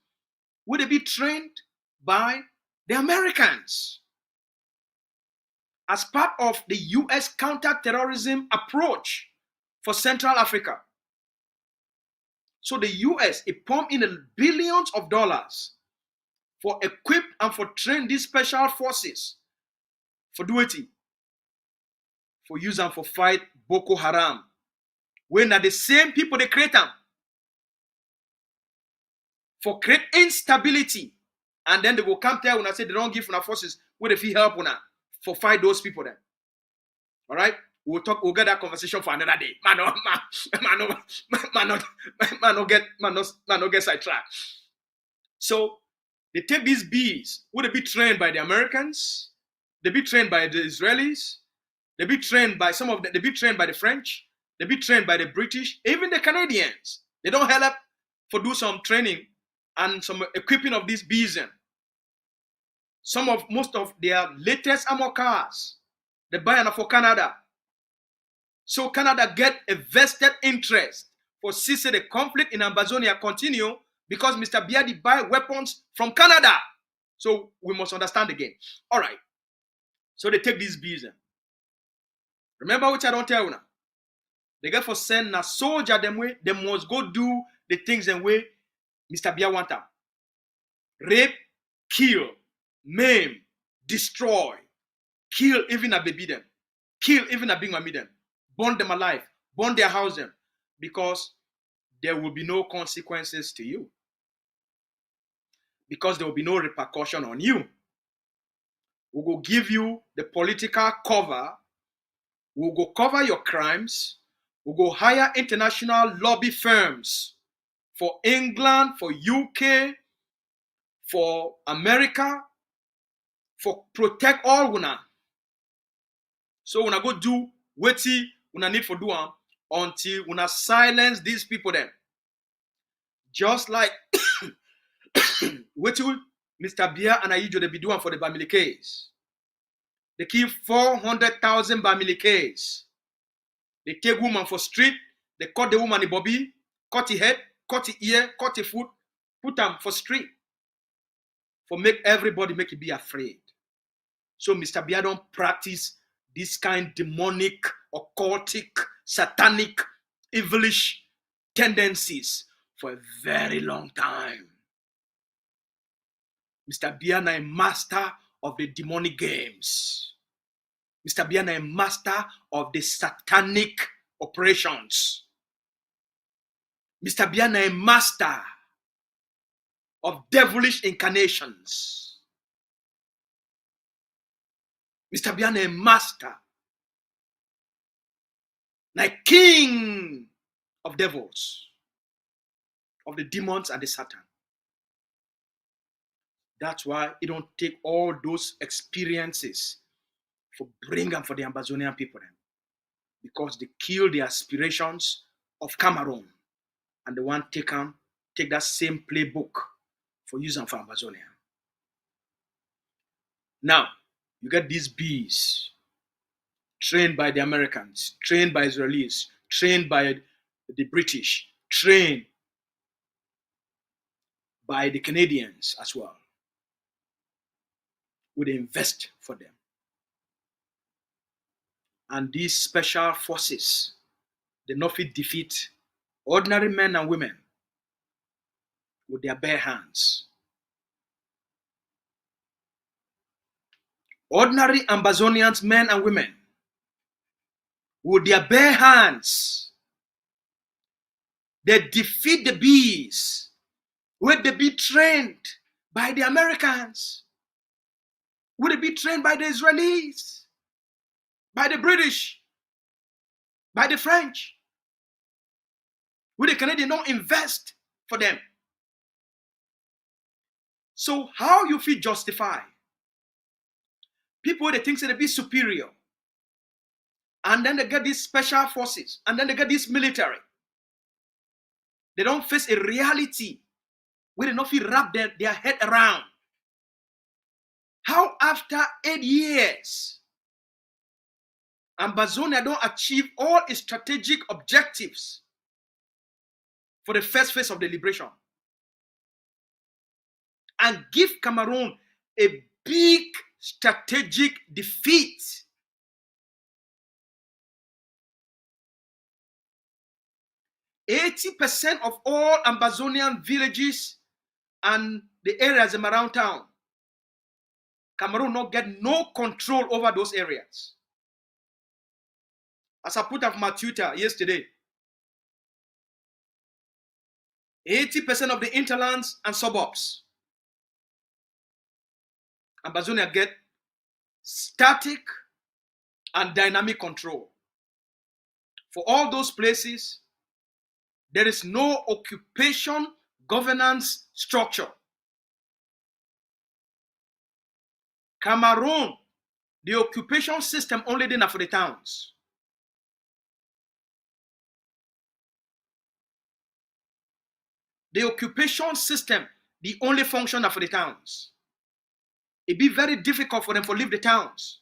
Speaker 1: would they be trained by the Americans as part of the U.S. counter-terrorism approach for Central Africa. So the U.S. it pumped in billions of dollars for equip and for train these special forces for duty, for use and for fight Boko Haram. When are the same people they create them for create instability, and then they will come there when I say they don't give our forces where they feel help una for fight those people then. All right, we'll get that conversation for another day. Man, no get sidetracked. So they take these bees, would they be trained by the Americans? They be trained by the Israelis. They be trained by some of them. They be trained by the French. They be trained by the British, even the Canadians. They don't help for do some training and some equipping of these bees. Most of their latest armor cars, they buy them for Canada. So Canada get a vested interest for ceasing the conflict in Ambazonia continue because Mr. Biya buy weapons from Canada. So we must understand again. All right. So they take these bees. Remember which I don't tell you now. They get for send a soldier them way. They must go do the things in way Mr. Biya want them. Rape, kill, maim, destroy, kill even a baby them, kill even a big mammy them, burn them alive, burn their house them, because there will be no consequences to you. Because there will be no repercussion on you. We will give you the political cover. We will go cover your crimes. We will go hire international lobby firms for England, for UK, for America, for protect all una. So una go do wetin una need for do until una silence these people then. Just like wetin Mr. Biya and Ayijo they be doing for the Bamili case. They keep 400,000 Bamili case. They take woman for street, they cut the woman in bobby, cut the head, cut the ear, cut the foot, put them for street. For make everybody make it be afraid. So Mr. Biya don't practice this kind demonic, occultic, satanic, evilish tendencies for a very long time. Mr. Biya is a master of the demonic games. Mr. Biya is a master of the satanic operations. Mr. Biya is a master of devilish incarnations. Mr. Biya is a master, like king of devils, of the demons and the Satan. That's why it don't take all those experiences for bring them for the Ambazonian people then. Because they kill the aspirations of Cameroon and they want take that same playbook for use them for Ambazonia. Now, you get these bees trained by the Americans, trained by Israelis, trained by the British, trained by the Canadians as well. Would invest for them. And these special forces, they not fit defeat ordinary men and women with their bare hands. Ordinary Ambazonians, men and women, with their bare hands, they defeat the bees, where they be trained by the Americans, would it be trained by the Israelis, by the British, by the French? Would the Canadians not invest for them? So how you feel justify people they think they be superior, and then they get these special forces, and then they get this military. They don't face a reality where they not feel wrap their head around. How after 8 years, Ambazonia don't achieve all its strategic objectives for the first phase of the liberation and give Cameroon a big strategic defeat. %80 of all Ambazonian villages and the areas around town, Cameroon not get no control over those areas. As I put up my Twitter yesterday, 80% of the interlands and suburbs, Ambazonia get static and dynamic control. For all those places, there is no occupation governance structure. Cameroon, the occupation system only did for the towns. The occupation system, the only function for the towns. It be very difficult for them to leave the towns.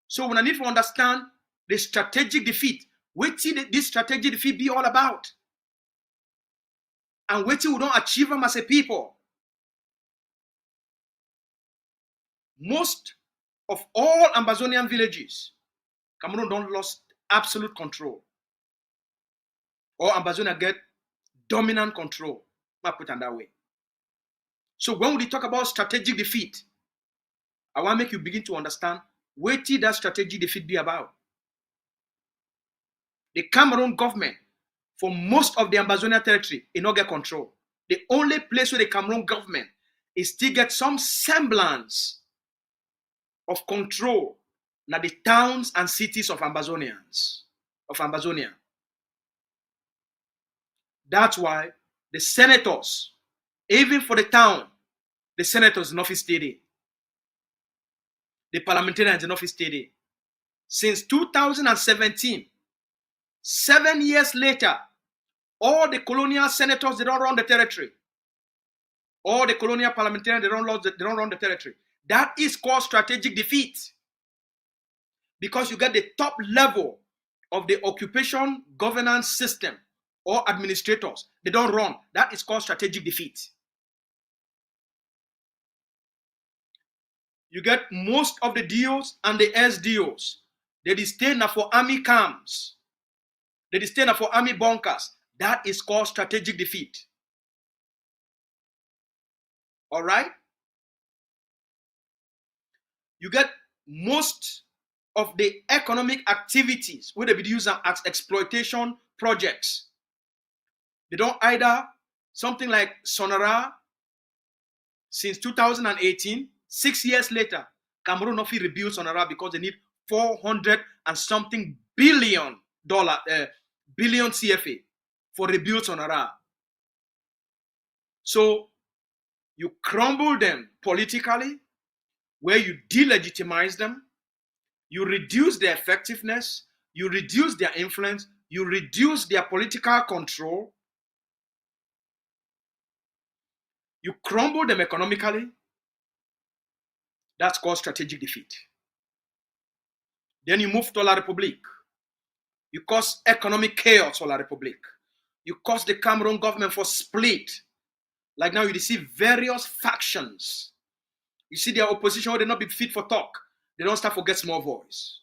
Speaker 1: So when I need to understand the strategic defeat, what this strategic defeat be all about? And what we don't achieve them as a people. Most of all Ambazonian villages, Cameroon don't lost absolute control. Or Ambazonia get dominant control. I put it that way. So when we talk about strategic defeat, I want to make you begin to understand what that strategic defeat be about. The Cameroon government, for most of the Ambazonian territory, it not get control. The only place where the Cameroon government is still get some semblance of control now the towns and cities of Ambazonians, of Ambazonia. That's why the senators, even for the town, the senators in office stay there. The parliamentarians in office stay there. Since 2017, 7 years later, all the colonial senators, they don't run the territory. All the colonial parliamentarians, they don't run the territory. That is called strategic defeat. Because you get the top level of the occupation governance system or administrators, they don't run. That is called strategic defeat. You get most of the DOs and the SDOs. They stay now for army camps. They stay now for army bunkers. That is called strategic defeat. All right? You get most of the economic activities where they be used as exploitation projects. They don't either something like Sonara since 2018, 6 years later, Cameroon not rebuild Sonara because they need 400 and something billion CFA for rebuild Sonara. So you crumble them politically, where you delegitimize them, you reduce their effectiveness, you reduce their influence, you reduce their political control, you crumble them economically. That's called strategic defeat. Then you move to La République. You cause economic chaos for La République. You cause the Cameroon government for split. Like now you see various factions. You see their opposition, they not be fit for talk. They don't start to get small voice.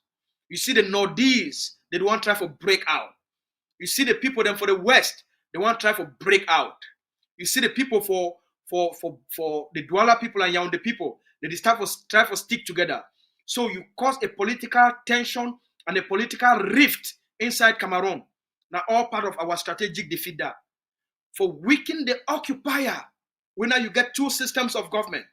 Speaker 1: You see the Northeast, they don't want to try to break out. You see the people then for the West, they want to try to break out. You see the people for the Douala people and Yaoundé people, they try to stick together. So you cause a political tension and a political rift inside Cameroon. Now all part of our strategic defeat that. For weaken the occupier, when now you get two systems of government.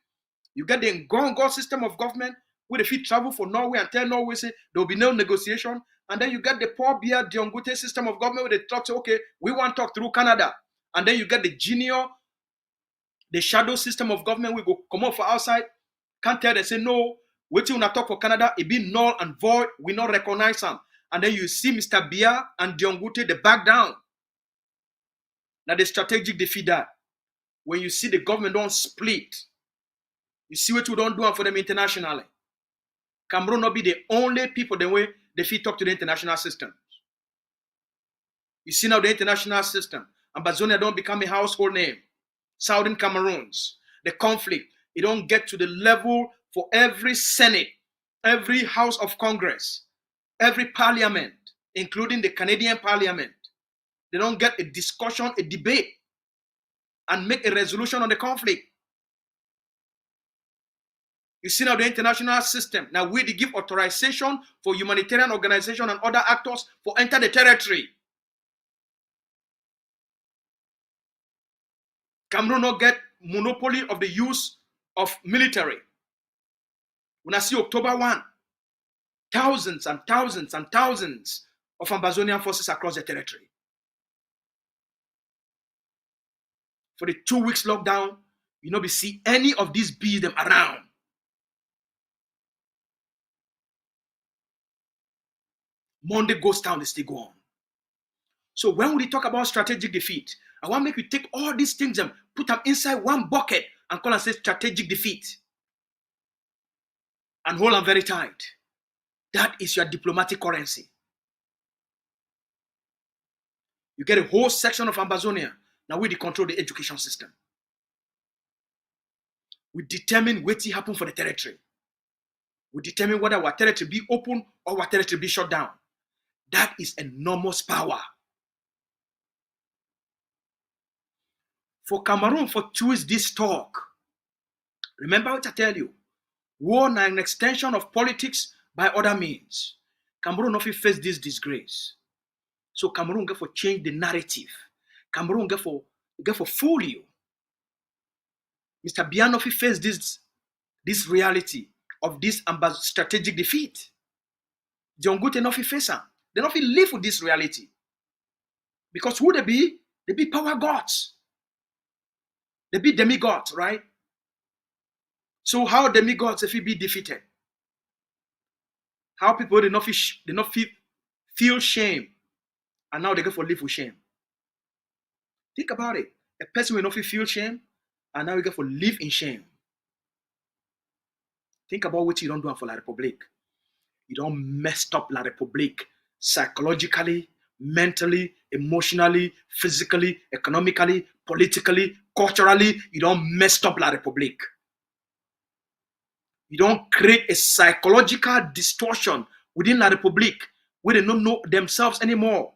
Speaker 1: You get the Ngongo system of government, where if you travel for Norway and tell Norway, say there will be no negotiation. And then you get the Paul Biya Diongute system of government, where they talk, say, okay, we want to talk through Canada. And then you get the junior, the shadow system of government, we go come out for outside. Can't tell them, say, no, wait till we talk for Canada, it be null and void, we not recognize them. And then you see Mr. Biya and Diongute, they back down. Now the strategic defeat that. When you see the government don't split, You see what we don't do for them internationally. Cameroon not be the only people the way they fit talk to the international system. You see now the international system. Ambazonia don't become a household name. Southern Cameroons, the conflict, it don't get to the level for every Senate, every House of Congress, every parliament, including the Canadian Parliament. They don't get a discussion, a debate, and make a resolution on the conflict. You see now the international system. Now we give authorization for humanitarian organizations and other actors for enter the territory. Cameroon not get monopoly of the use of military. When I see October 1, thousands and thousands and thousands of Ambazonian forces across the territory. For the 2 weeks lockdown, you know, we see any of these be them around. Monday goes down, they still go on. So when we talk about strategic defeat, I want to make you take all these things and put them inside one bucket and call and say strategic defeat. And hold them very tight. That is your diplomatic currency. You get a whole section of Ambazonia. Now we control the education system. We determine what will happen for the territory. We determine whether our territory be open or our territory be shut down. That is enormous power. For Cameroon, for choose this talk, remember what I tell you. War is an extension of politics by other means. Cameroon not face this disgrace. So Cameroon get for change the narrative. Cameroon get for fool you. Mr. Biya not face this reality of this strategic defeat. John Gute not face am. They not live with this reality. Because who they be? They be power gods. They be demigods, right? So how demigods if he be defeated? How people they not feel shame, and now they go for live with shame. Think about it. A person will not feel shame, and now we go for live in shame. Think about what you don't do for La Republique. You don't messed up La Republique psychologically, mentally, emotionally, physically, economically, politically, culturally. You don't messed up La Republique. You don't create a psychological distortion within La Republique where they don't know themselves anymore.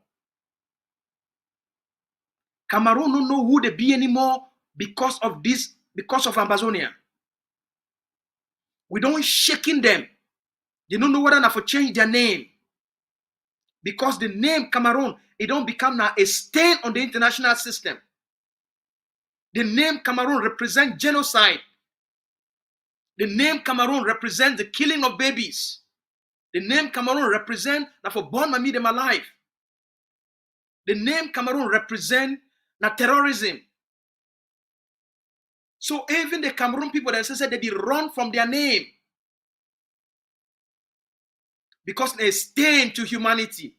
Speaker 1: Cameroon don't know who they be anymore because of this, because of Ambazonia. We don't shaking them. They don't know whether not to change their name. Because the name Cameroon, it don't become now a stain on the international system. The name Cameroon represents genocide. The name Cameroon represents the killing of babies. The name Cameroon represents that for born and meet them alive. The name Cameroon represents that terrorism. So even the Cameroon people that said they run from their name because they stain to humanity.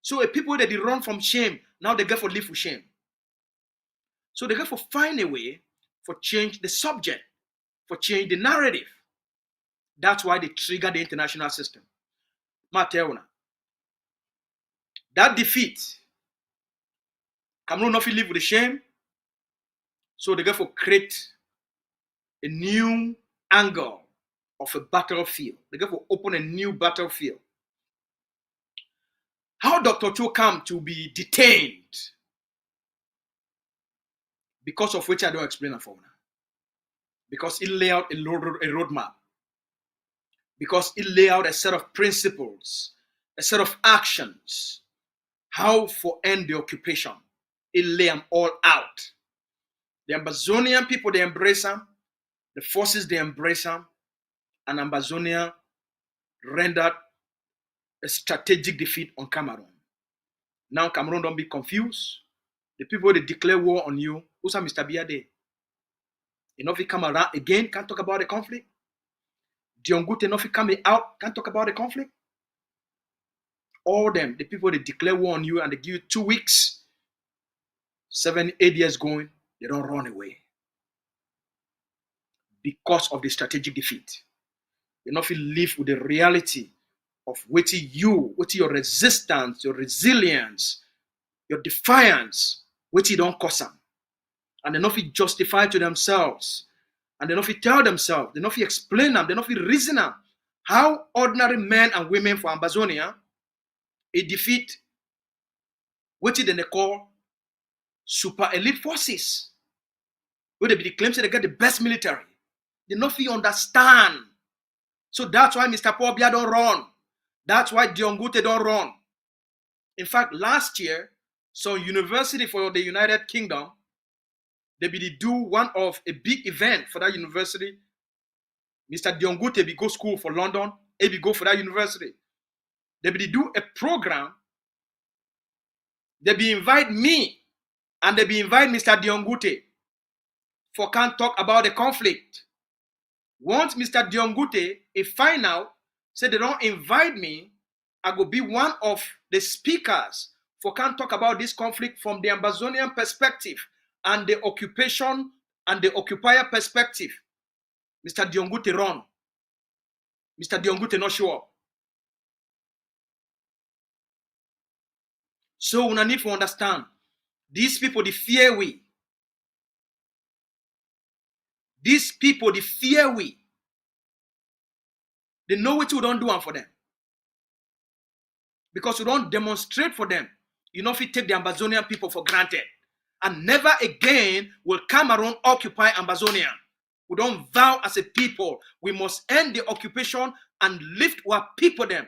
Speaker 1: So a people that they run from shame, now they get for live with shame. So they get for find a way for change the subject, for change the narrative. That's why they trigger the international system. Mateona. That defeat, Cameroon not live with the shame. So they get for create a new angle of a battlefield. They get for open a new battlefield. How Dr. Cho come to be detained? Because of which I don't explain it for now. Because it lay out a roadmap. Because it lay out a set of principles, a set of actions, how for end the occupation. It lay them all out. The Ambazonian people, they embrace them. The forces, they embrace them. And Ambazonia rendered a strategic defeat on Cameroon. Now Cameroon don't be confused. The people they declare war on you, who's Mr. Biya there? You know if he come around again, can't talk about the conflict. Diongute enough he come out, can't talk about the conflict. All them, the people they declare war on you and they give you 2 weeks, 7, 8 years going, they don't run away. because of the strategic defeat. You not feel live with the reality of what your resistance, your resilience, your defiance, what you don't cause them. And they not feel justify to themselves. And they not feel tell themselves, they not feel explain them, they not feel reason them. How ordinary men and women for Ambazonia, a defeat, what they call super elite forces. Where they be claims they get the best military. They not feel understand. So that's why Mr. Paul Biya don't run. That's why Diongute don't run. In fact, last year, some university for the United Kingdom, they be do one of a big event for that university. Mr. Diongute be go school for London, he be go for that university. They be do a program. They be invite me and they be invite Mr. Diongute for can talk about the conflict. Once Mr. Diongute, if find out, say they don't invite me, I go be one of the speakers for can talk about this conflict from the Ambazonian perspective and the occupation and the occupier perspective. Mr. Diongute run. Mr. Diongute not show up. So we need to understand, these people, they fear we. These people, they fear we. They know what we don't do for them. Because we don't demonstrate for them. You know, if we take the Ambazonian people for granted. And never again will Cameroon occupy Ambazonia. We don't vow as a people. We must end the occupation and lift our people them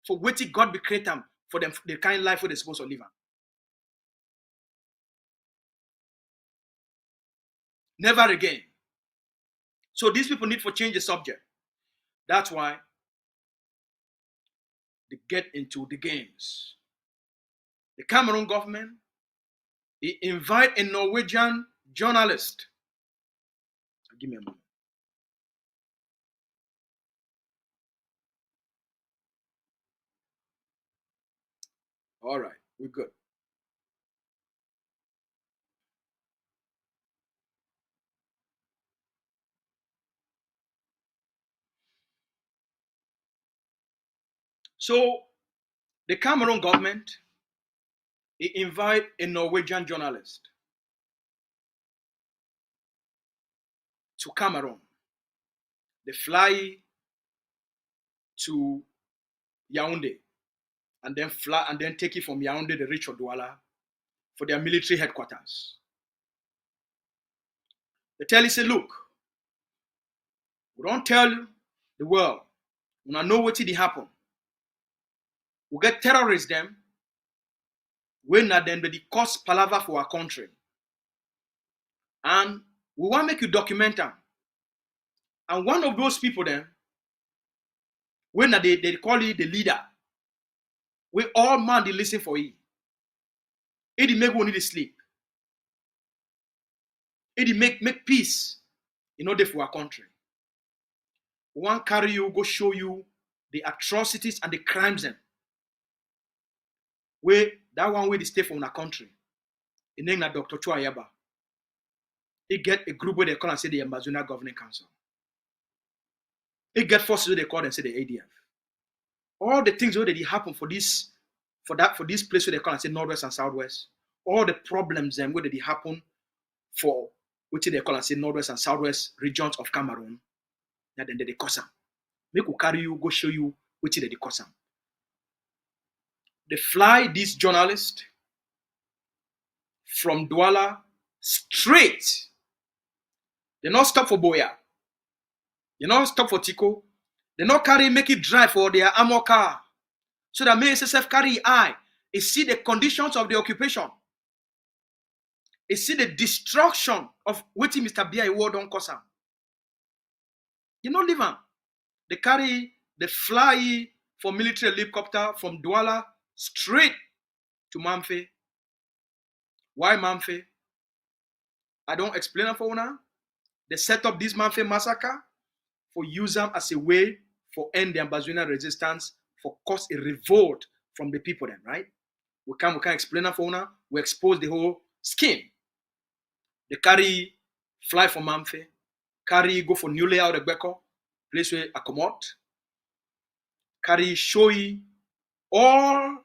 Speaker 1: for what God be create them for them the kind of life where they're supposed to live. Never again. So these people need to change the subject. That's why they get into the games. The Cameroon government, they invite a Norwegian journalist. Give me a moment. All right, we're good. So the Cameroon government, they invite a Norwegian journalist to Cameroon. They fly to Yaoundé and then take it from Yaoundé, they reach Douala for their military headquarters. They tell you, say, look, we don't tell the world, we don't know what did happen. We get terrorists them, when at them they cause palaver for our country. And we want to make you document them. And one of those people then, when they call it the leader, we all man they listen for it. It make one need to sleep. It make peace in order for our country. We want to carry you, go show you the atrocities and the crimes then. Where that one way they stay from our country. In name of Dr. Cho Ayaba. He get a group where they call and say the Ambazonian Governing Council. He get forces where they call and say the ADF. All the things where they happen for this place where they call and say Northwest and Southwest. All the problems where they happen for which they call and say Northwest and Southwest regions of Cameroon. And then they cause them. Make we carry you, go show you which they cause them. They fly this journalist from Douala straight. They not stop for Boya. They not stop for Tico. They not carry, make it drive for their armor car. So that may SSF carry eye. They see the conditions of the occupation. They see the destruction of what Mr. Biya war don't cause them. You not leave them. They carry, they fly for military helicopter from Douala straight to Mamfe. Why Mamfe? I don't explain it for now. They set up this Mamfe massacre for use them as a way for end the Ambazonian resistance, for cause a revolt from the people then, right? We can explain it for now. We expose the whole scheme. They carry fly from Mamfe. carry go for new layout Egbeko, place where accommodate, carry show you all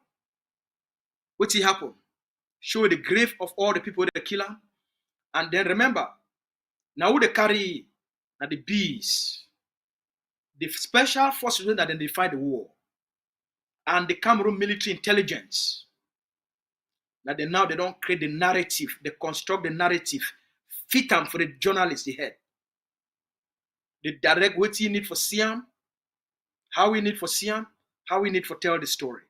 Speaker 1: what happen, show the grave of all the people that kill him, and then remember, now they carry now the bees, the special forces that identify the war, and the Cameroon military intelligence. That now they don't create the narrative, they construct the narrative, fit them for the journalists they had. They direct what you need for Siam, how we need for Siam, how we need for tell the story.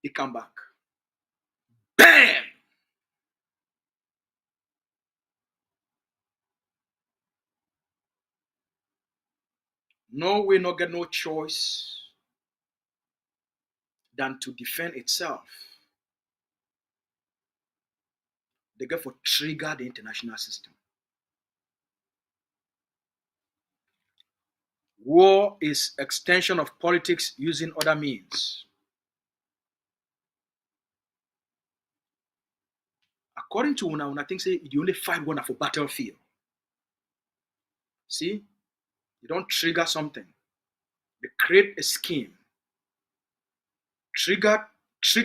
Speaker 1: He come back. Bam! Norway not get no choice than to defend itself. They get for trigger the international system. War is extension of politics using other means. According to una think say you only fight one for battlefield. See, you don't trigger something. They create a scheme. Trick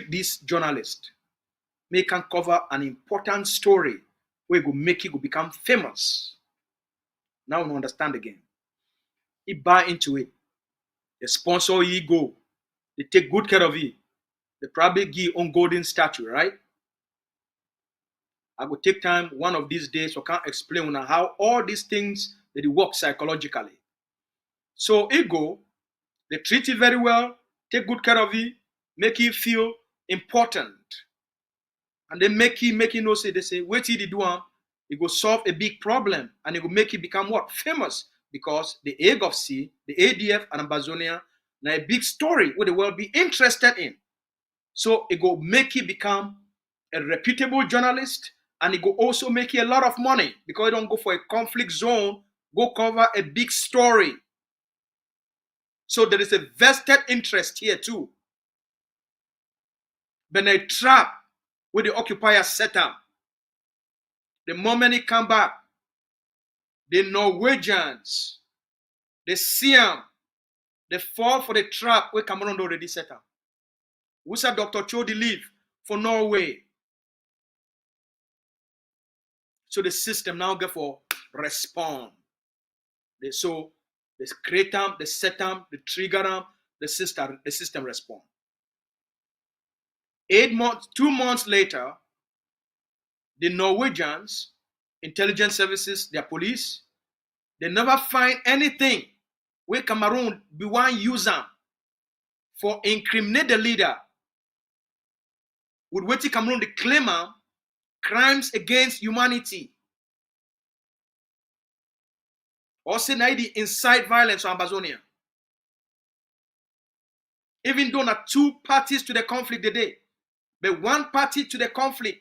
Speaker 1: this journalist. Make can cover an important story where go make it go become famous. Now we understand again. He buy into it. They sponsor you go. They take good care of you. They probably give you on golden statue, right? I will take time one of these days so I can explain how all these things that work psychologically. So ego, they treat you very well, take good care of you, make you feel important. And they make you know, say, they say, wait till you do it will solve a big problem and it will make you become what? Famous. Because the egg of sea, the ADF and Ambazonia, now a big story where the world be interested in. So it will make you become a reputable journalist and it will also make you a lot of money because you don't go for a conflict zone, go cover a big story. So there is a vested interest here too. But a trap where the occupiers set up. The moment he come back, the Norwegians, the Siam, they fall for the trap where Cameroon already set up. We said Dr. Cho the leave for Norway. So the system now get for respond. They create them, they set them, they trigger them, the system respond. 2 months later, the Norwegians, intelligence services, their police, they never find anything where Cameroon be one user for incriminate the leader. With what Cameroon they claim crimes against humanity. Also now the incite violence on Ambazonia. Even though not two parties to the conflict today, but one party to the conflict.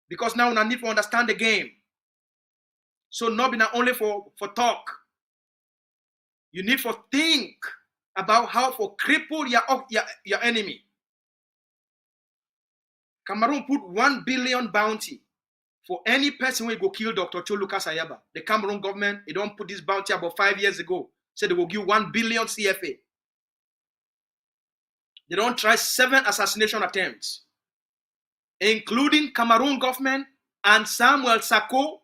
Speaker 1: Because now we need to understand the game. So not be not only for talk. You need to think about how to cripple your enemy. Cameroon put 1 billion bounty for any person who go kill Dr. Cho Ayaba. The Cameroon government, they don't put this bounty about 5 years ago. Said they will give 1 billion CFA. They don't try 7 assassination attempts, including Cameroon government and Samuel Sako.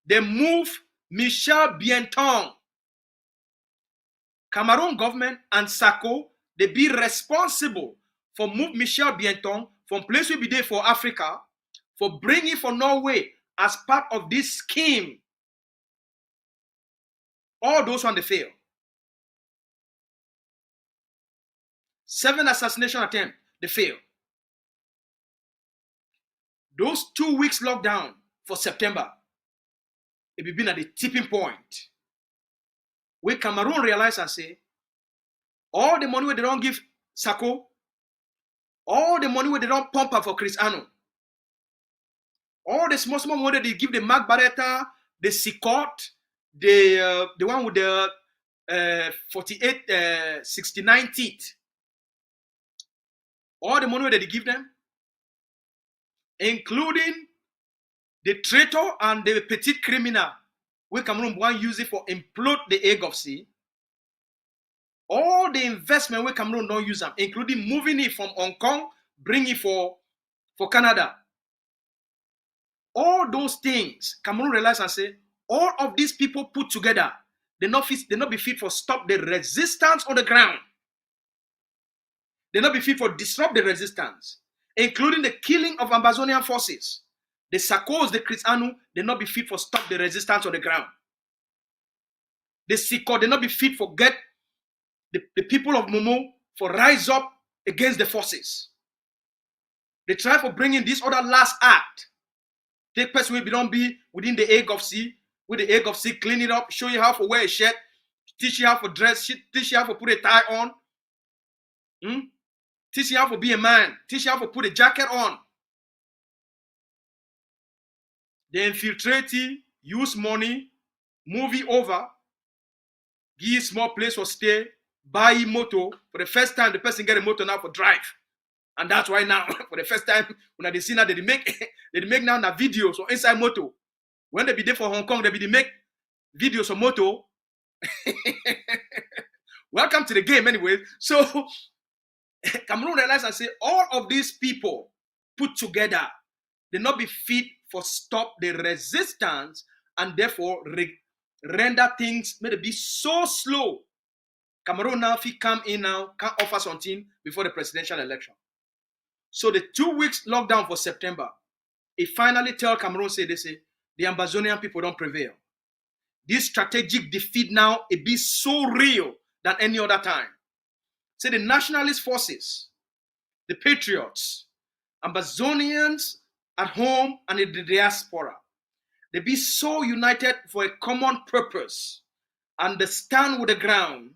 Speaker 1: They move Michel Bientong. Cameroon government and Sako, they be responsible for move Michel Bientong from place we be there for Africa, for bringing for Norway as part of this scheme. All those ones they fail. 7 assassination attempts, they fail. Those 2 weeks lockdown for September, it be been at the tipping point. Where Cameroon realize and say, all the money where they don't give Sako, all the money where they don't pump up for Chris Ano, all the small money they give the Mark Barretta, the Sicot, the one with the 69 teeth, all the money that they give them, including the traitor and the petit criminal, where Cameroon want use it for implode the egg of sea. All the investment where Cameroon don't use them, including moving it from Hong Kong, bring it for Canada. All those things, Cameroon realize and say, all of these people put together, they not be fit for stop the resistance on the ground. They not be fit for disrupt the resistance, including the killing of Ambazonian forces. The Sakos, the Christianu, they not be fit for stop the resistance on the ground. The Siko, they not be fit for get the people of Momo for rise up against the forces. They try for bringing this other last act. Take person will don't be within the egg of sea, with the egg of sea, clean it up, show you how to wear a shirt, teach you how to dress, teach you how to put a tie on, teach you how to be a man, teach you how to put a jacket on. They infiltrate you, use money, move it over, give you small place for stay, buy a motor. For the first time, the person get a motor now for drive. And that's why now, for the first time, when they see now, they make now the videos so inside motor. When they be there for Hong Kong, they make videos of motor. Welcome to the game anyway. So, Cameroon realize and say, all of these people put together, they not be fit for stop the resistance and therefore render things may be so slow. Cameroon now, if he come in now, can offer something before the presidential election. So the 2 weeks lockdown for September, it finally tell Cameroon, they say, the Ambazonian people don't prevail. This strategic defeat now, it be so real than any other time. Say the nationalist forces, the patriots, Ambazonians at home and in the diaspora, they be so united for a common purpose and they stand with the ground,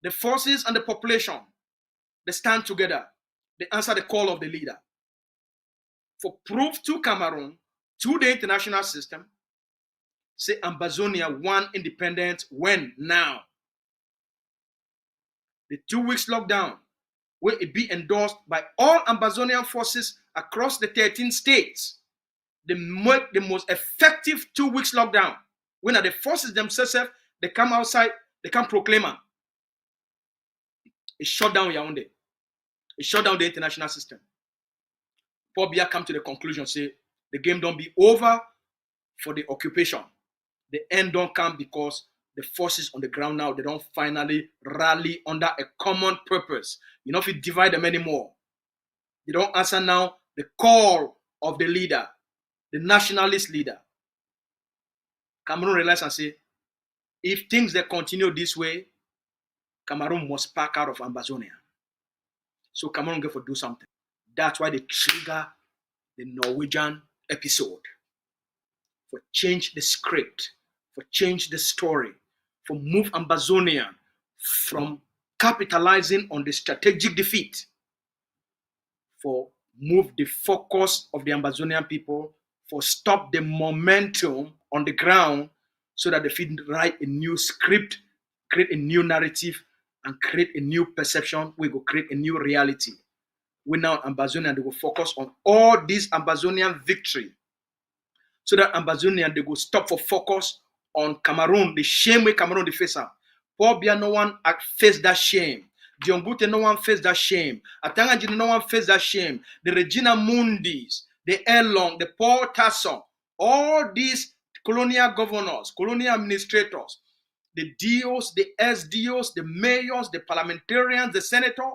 Speaker 1: the forces and the population, they stand together. They answer the call of the leader. For proof to Cameroon, to the international system, say Ambazonia won independence when? Now. The 2 weeks lockdown will it be endorsed by all Ambazonian forces across the 13 states. They make the most effective 2 weeks lockdown. When the forces themselves, they come outside, they can proclaim it. It shut down Yaoundé. It shut down the international system. Paul Biya come to the conclusion, say, the game don't be over for the occupation. The end don't come because the forces on the ground now, they don't finally rally under a common purpose. You know, if you divide them anymore, they don't answer now the call of the leader, the nationalist leader. Cameroon realize and say, if things they continue this way, Cameroon must pack out of Ambazonia. So Cameroon get to do something. That's why they trigger the Norwegian episode. For change the script, for change the story, for move Ambazonian from capitalizing on the strategic defeat, for move the focus of the Ambazonian people, for stop the momentum on the ground so that they can write a new script, create a new narrative, and create a new perception. We go create a new reality. We now Ambazonian, they will focus on all these Ambazonian victory. So that Ambazonian, they go stop for focus on Cameroon, the shame way Cameroon they face am. Paul Biya, no one face that shame. Diongbute, no one face that shame. Atangaji, no one face that shame. The Regina Mundis, the Elong, the Paul Tasson, all these colonial governors, colonial administrators, the DOs, the SDOs, the mayors, the parliamentarians, the senator,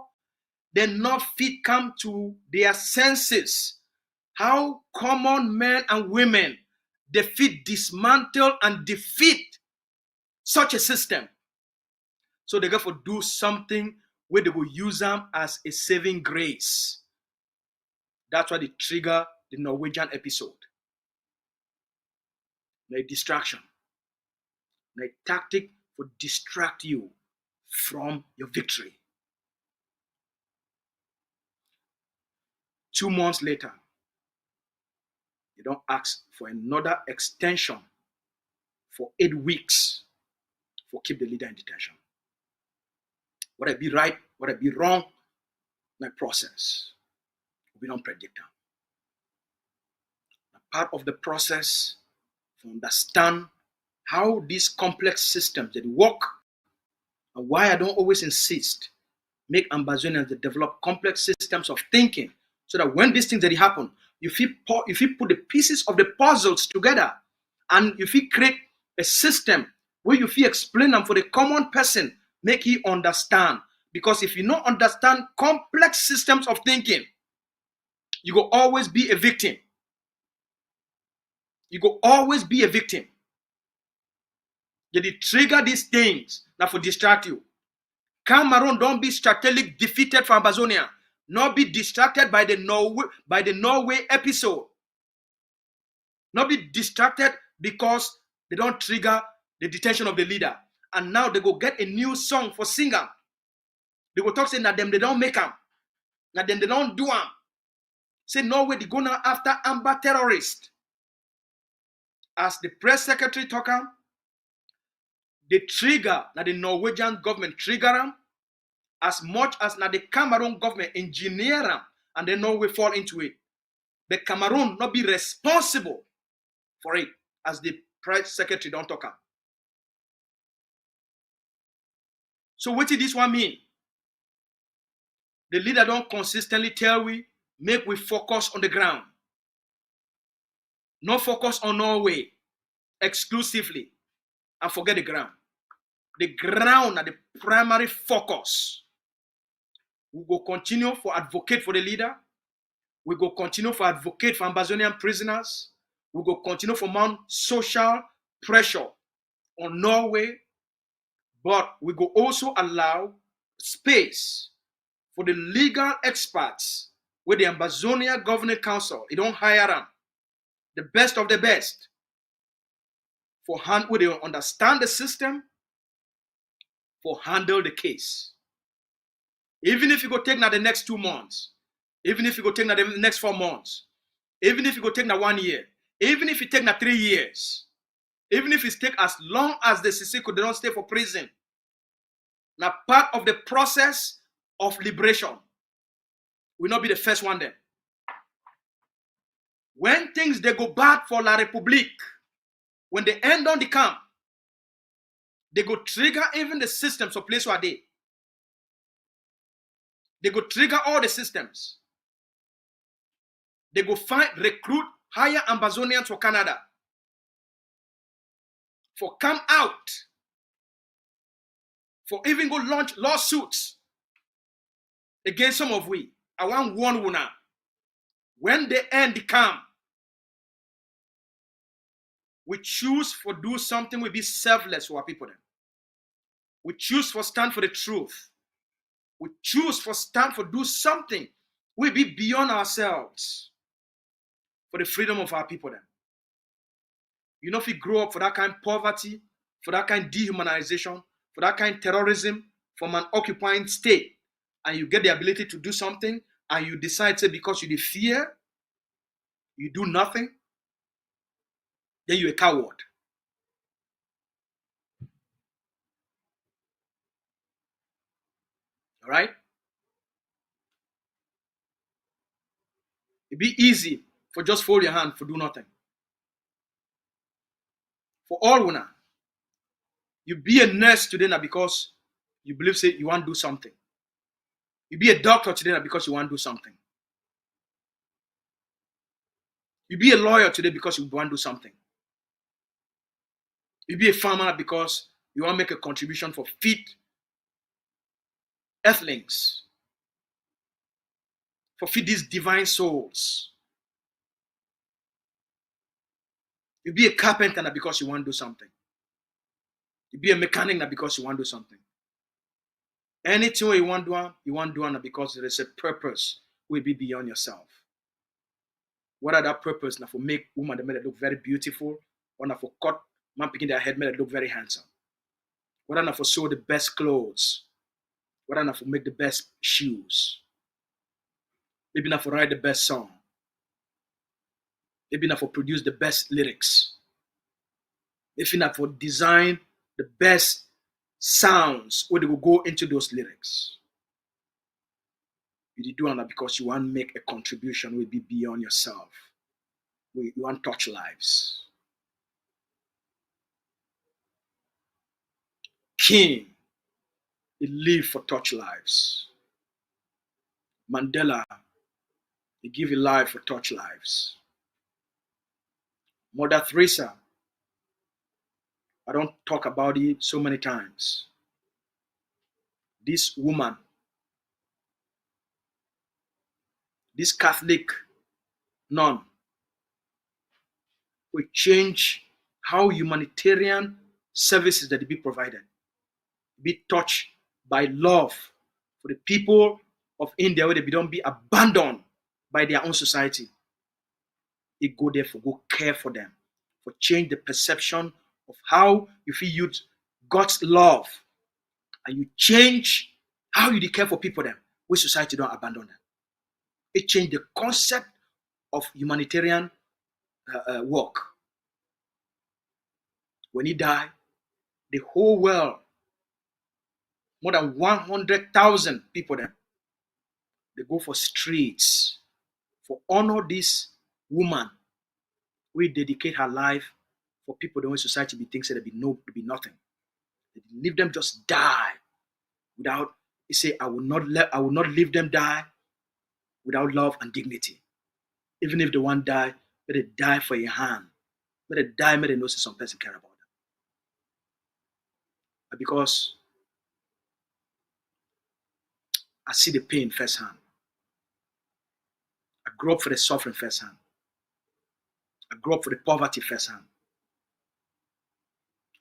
Speaker 1: they not fit come to their senses. How common men and women defeat, dismantle, and defeat such a system. So they got to do something where they will use them as a saving grace. That's why they trigger the Norwegian episode. A distraction. A tactic for distract you from your victory. 2 months later, they don't ask for another extension for 8 weeks for keep the leader in detention. What I be right, what I be wrong, my process. We don't predict them. part of the process to understand how these complex systems that work and why I don't always insist make Ambazonians to develop complex systems of thinking so that when these things that happen, if you put the pieces of the puzzles together and if you create a system where you feel explain them for the common person, make he understand. Because if you don't understand complex systems of thinking, you will always be a victim. You will always be a victim. They trigger these things that will distract you. Cameroon don't be strategically defeated for Ambazonia. Not be distracted by the Norway episode. Not be distracted because they don't trigger the detention of the leader. And now they go get a new song for singer. They go talk saying that them they don't make them. That them they don't do them. Say Norway they go now after Amba terrorist. As the press secretary talk am, they trigger that the Norwegian government trigger them as much as now the Cameroon government engineer them and then Norway fall into it. The Cameroon not be responsible for it as the press secretary don't talk am. So what did this one mean? The leader don't consistently tell we, make we focus on the ground. Not focus on Norway exclusively and forget the ground. The ground are the primary focus. We go continue for advocate for the leader. We go continue for advocate for Ambazonian prisoners. We go continue for mount social pressure on Norway. But we go also allow space for the legal experts with the Ambazonia Governing Council. They don't hire them. The best of the best. For hand where they understand the system, for handle the case. Even if you go take now the next 2 months, even if you go take now the next 4 months, even if you go take now 1 year, even if you take now 3 years, even if it take as long as the Sisiko they don't stay for prison, now part of the process of liberation will not be the first one then. When things they go bad for La République, when they end on the camp, they go trigger even the systems of place where they go trigger all the systems. They go recruit, hire Ambazonians for Canada. For come out. For even go launch lawsuits against some of we. I want one winner. When they end the camp, we choose for do something we be selfless for our people then. We choose for stand for the truth. We choose for stand for do something we be beyond ourselves for the freedom of our people then. You know, if you grow up for that kind of poverty, for that kind of dehumanization, for that kind of terrorism from an occupying state, and you get the ability to do something, and you decide, say, because you fear, you do nothing, then you're a coward. All right? It'd be easy for just fold your hand for do nothing. For all winner, you be a nurse today now because you believe say you want to do something. You be a doctor today now because you want to do something. You be a lawyer today because you want to do something. You be a farmer because you want to make a contribution for feed earthlings, for feed these divine souls. You be a carpenter now because you want to do something. You be a mechanic now because you want to do something. Anything you want to do now because there is a purpose will be beyond yourself. What are that purpose now for make woman that made it look very beautiful, or now for cut man picking their head made it look very handsome? What are now for sew the best clothes? What are now for make the best shoes? Maybe not for write the best song. Maybe not for produce the best lyrics. Maybe not for design the best sounds where they will go into those lyrics. You do that because you want to make a contribution will be beyond yourself. We want touch lives. King, he lived for touch lives. Mandela, he gave his life for touch lives. Mother Teresa, I don't talk about it so many times. This woman, this Catholic nun, will change how humanitarian services that be provided, be touched by love for the people of India, where they don't be abandoned by their own society. He go there for go care for them, for change the perception of how you feel use God's love, and you change how you care for people them, where society don't abandon them. It changed the concept of humanitarian work. When he died, the whole world, more than 100,000 people there, they go for streets for honor this woman. We dedicate her life for people the way society be thinks that there be nothing. They leave them just die without. He say, I will not leave them die without love and dignity. Even if the one die, may they die for a hand. May they die, may they know some person care about them. But because I see the pain firsthand. I grew up for the suffering firsthand. I grew up for the poverty firsthand.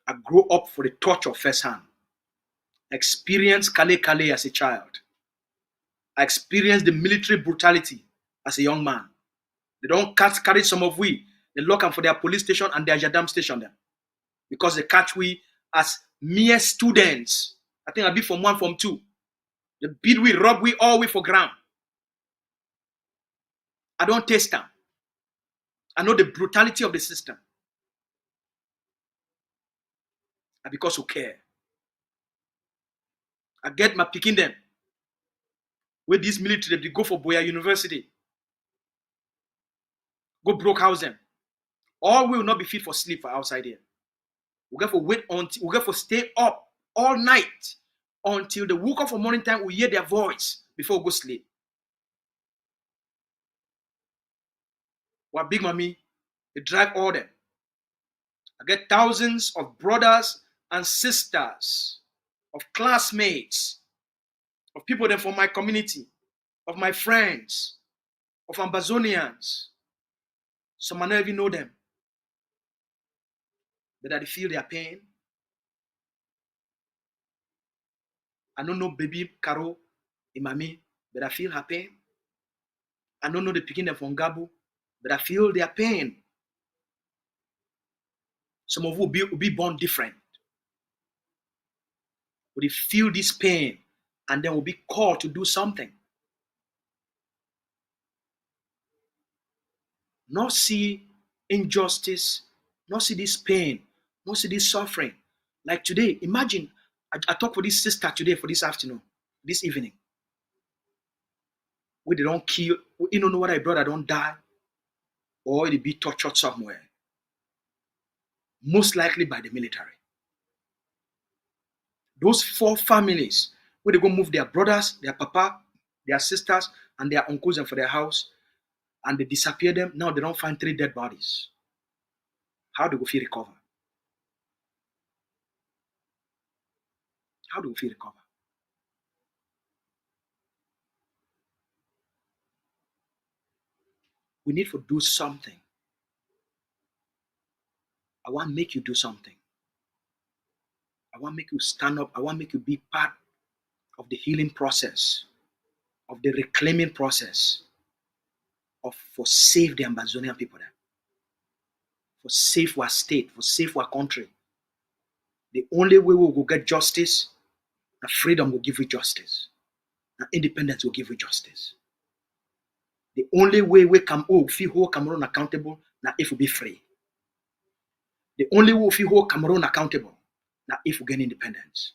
Speaker 1: I grew up for the torture firsthand. I experienced Kale as a child. I experienced the military brutality as a young man. They don't carry some of we. They lock them for their police station and their Jadam station them. Because they catch we as mere students. I think I'll be from 1, from 2. They beat we, rob we, all we for ground. I don't taste them. I know the brutality of the system. And because who care. I get my picking them. With this military, they go for Boya University. Go broke house them. All will not be fit for sleep for outside here. We get for wait until we get for stay up all night until they woke up for morning time. We hear their voice before we go sleep. What big mommy, they drive all them. I get thousands of brothers and sisters, of classmates, of people there from my community, of my friends, of Ambazonians. Some I don't even know them. But I feel their pain. I don't know baby Caro, Imami, but I feel her pain. I don't know the picking them from Gabu, but I feel their pain. Some of you will be born different. Will feel this pain and then will be called to do something. Not see injustice, not see this pain, not see this suffering. Like today, imagine, I talk with this sister today for this afternoon, this evening. Where they don't kill, you don't know what I brought, I don't die, or it'll be tortured somewhere. Most likely by the military. Those 4 families, where they go move their brothers, their papa, their sisters, and their uncles and for their house, and they disappear them. Now they don't find 3 dead bodies. How do we feel recover? How do we feel recover? We need to do something. I want to make you do something. I want to make you stand up. I want to make you be part of the healing process, of the reclaiming process, of for save the Ambazonian people there, for save our state, for save our country. The only way we will get justice, and freedom will give you justice, and independence will give you justice. The only way we can hold Cameroon accountable now if we be free. The only way we hold Cameroon accountable now if we gain independence.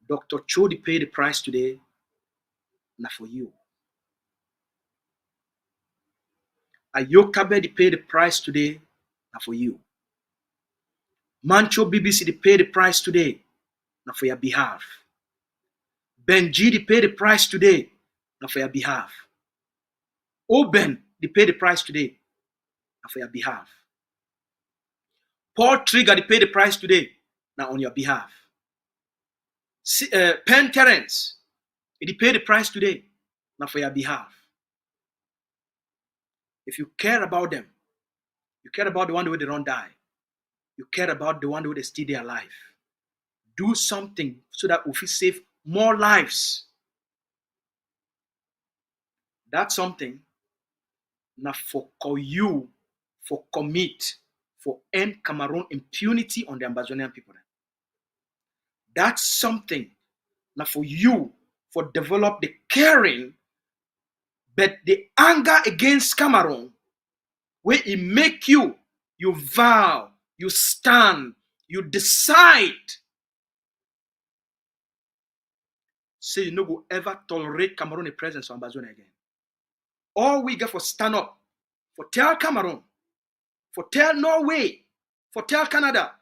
Speaker 1: Dr. Cho paid the price today, not for you. Ayokabe, they pay the price today, now for you. Mancho BBC, they pay the price today, now for your behalf. Benji, they pay the price today, now for your behalf. Oben, they pay the price today, now for your behalf. Paul Trigger, they pay the price today, now on your behalf. Penn Terrence, they pay the price today, now for your behalf. If you care about them, you care about the one who they don't die, you care about the one who they still there alive, do something so that we will save more lives. That's something now for you, for commit, for end Cameroon impunity on the Ambazonian people. That's something now for you, for develop the caring, but the anger against Cameroon, where it make you vow, you stand, you decide, say you no go ever tolerate Cameroon presence on Ambazonia again. All we get for stand up, for tell Cameroon, for tell Norway, for tell Canada,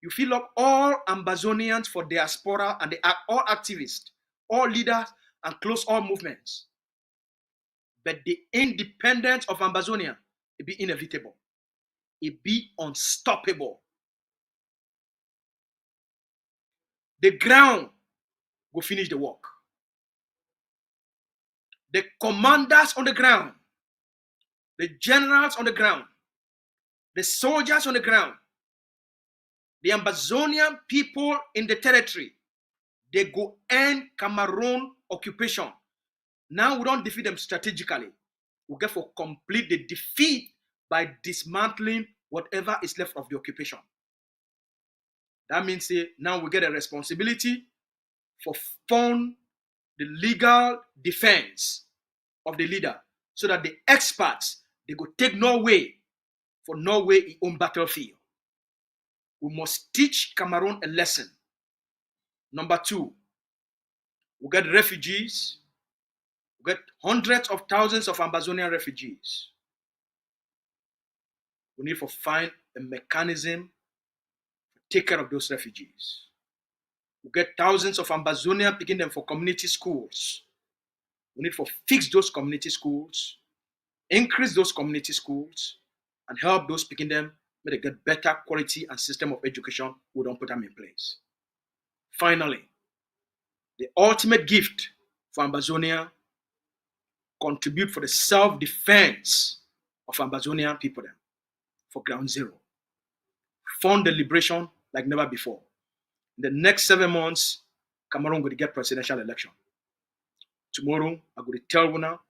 Speaker 1: you fill up all Ambazonians for diaspora and they are all activists, all leaders and close all movements. But the independence of Ambazonia, it be inevitable. It be unstoppable. The ground go finish the work. The commanders on the ground, the generals on the ground, the soldiers on the ground, the Ambazonian people in the territory, they go end Cameroon occupation. Now we don't defeat them strategically. We get for complete the defeat by dismantling whatever is left of the occupation. That means now we get a responsibility for fund the legal defense of the leader so that the experts, they go take Norway for Norway its own battlefield. We must teach Cameroon a lesson. Number two, we get refugees. We get hundreds of thousands of Ambazonian refugees. We need to find a mechanism to take care of those refugees. We get thousands of Ambazonian picking them for community schools. We need to fix those community schools, increase those community schools, and help those picking them make they get better quality and system of education. We don't put them in place. Finally, the ultimate gift for Ambazonia, contribute for the self-defense of Ambazonian people then, for ground zero. Fund the liberation like never before. In the next 7 months, Cameroon going to get presidential election. Tomorrow, I'm going to tell you now,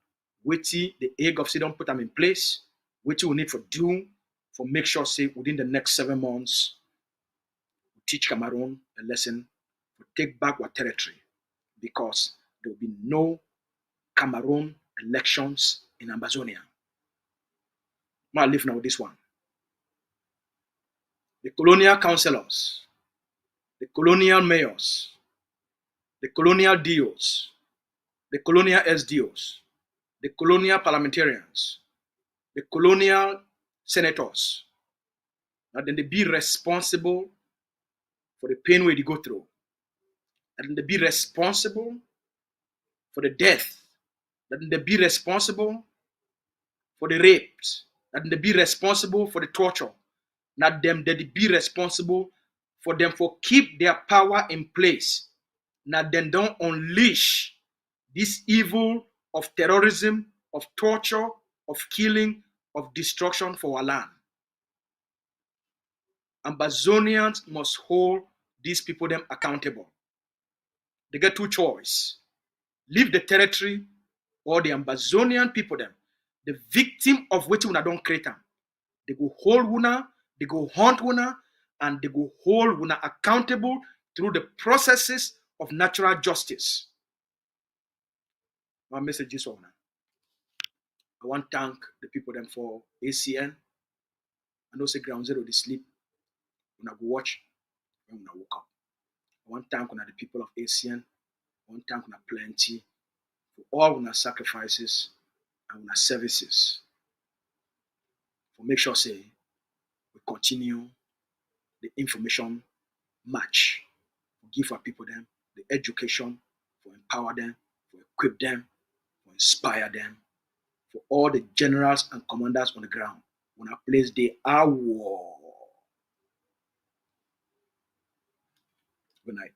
Speaker 1: the egg of don't put them in place, we need for do, for make sure, say, within the next 7 months, we teach Cameroon a lesson, to take back our territory, because there will be no Cameroon elections in Ambazonia. I'll leave now with this one. The colonial councillors, the colonial mayors, the colonial DOs, the colonial SDOs, the colonial parliamentarians, the colonial senators, and then they be responsible for the pain where they go through, and then they be responsible for the death, that they be responsible for the rapes, that they be responsible for the torture, not them that they be responsible for them for keep their power in place, not then don't unleash this evil of terrorism, of torture, of killing, of destruction for our land. Ambazonians must hold these people them accountable. They get two choices: leave the territory, or the Ambazonian people them, the victim of which una don't create them. They go hold una, they go hunt una, and they go hold una accountable through the processes of natural justice. My message is on. I want to thank the people them for ACN. I know say ground zero they sleep. When I go watch, when I woke up. I want to thank the people of ACN. I want to thank plenty for all our sacrifices and our services. for make sure say we continue the information match, give our people them the education, for empower them, for equip them, for inspire them, for all the generals and commanders on the ground. When I place the war. Good night.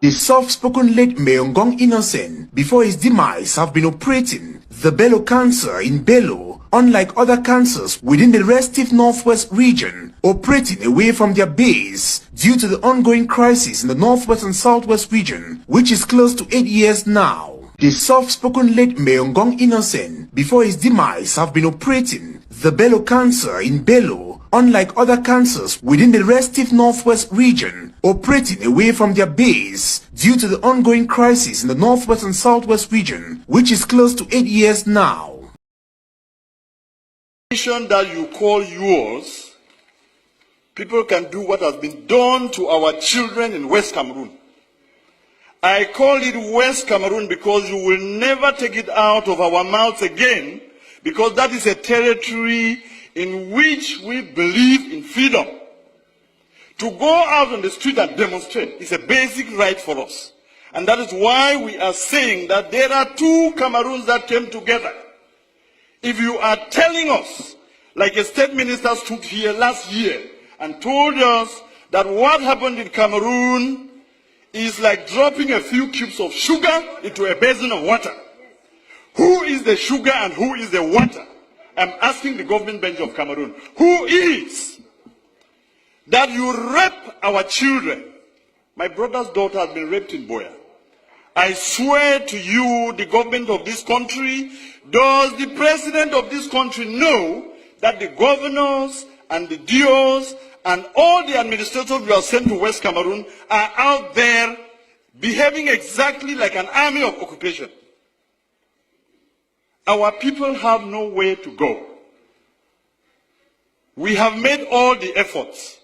Speaker 2: The soft-spoken late Meongong Innocent, before his demise, have been operating the Bello cancer in Bello, unlike other cancers within the restive Northwest region, operating away from their base due to the ongoing crisis in the Northwest and Southwest region, which is close to 8 years now. The soft-spoken late Meongong Innocent, before his demise, have been operating the Bello cancer in Bello, unlike other cancers within the restive Northwest region, operating away from their base due to the ongoing crisis in the Northwest and Southwest region, which is close to 8 years now.
Speaker 3: That you call yours, people can do what has been done to our children in West Cameroon. I call it West Cameroon because you will never take it out of our mouths again, because that is a territory in which we believe in freedom. To go out on the street and demonstrate is a basic right for us. And that is why we are saying that there are two Cameroons that came together. If you are telling us, like a state minister stood here last year and told us that what happened in Cameroon is like dropping a few cubes of sugar into a basin of water. Who is the sugar and who is the water? I'm asking the government bench of Cameroon, who is? That you rape our children. My brother's daughter has been raped in Boya. I swear to you, the government of this country, does the president of this country know that the governors and the DOs and all the administrators who are sent to West Cameroon are out there behaving exactly like an army of occupation? Our people have no way to go. We have made all the efforts.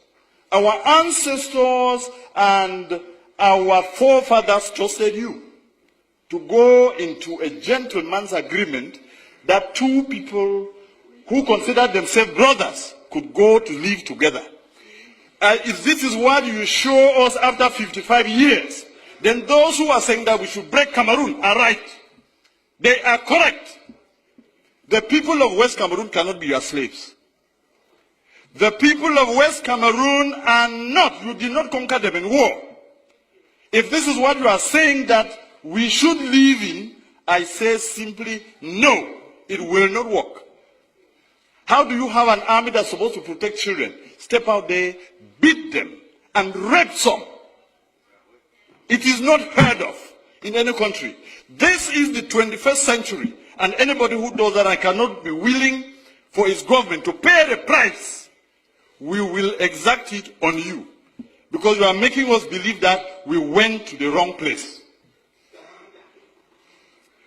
Speaker 3: Our ancestors and our forefathers trusted you to go into a gentleman's agreement that two people who considered themselves brothers could go to live together. If this is what you show us after 55 years, then those who are saying that we should break Cameroon are right. They are correct. The people of West Cameroon cannot be your slaves. The people of West Cameroon are not, you did not conquer them in war. If this is what you are saying that we should live in, I say simply no, it will not work. How do you have an army that's supposed to protect children step out there, beat them, and rape some? It is not heard of in any country. This is the 21st century, and anybody who does that and cannot be willing for his government to pay the price, we will exact it on you. Because you are making us believe that we went to the wrong place.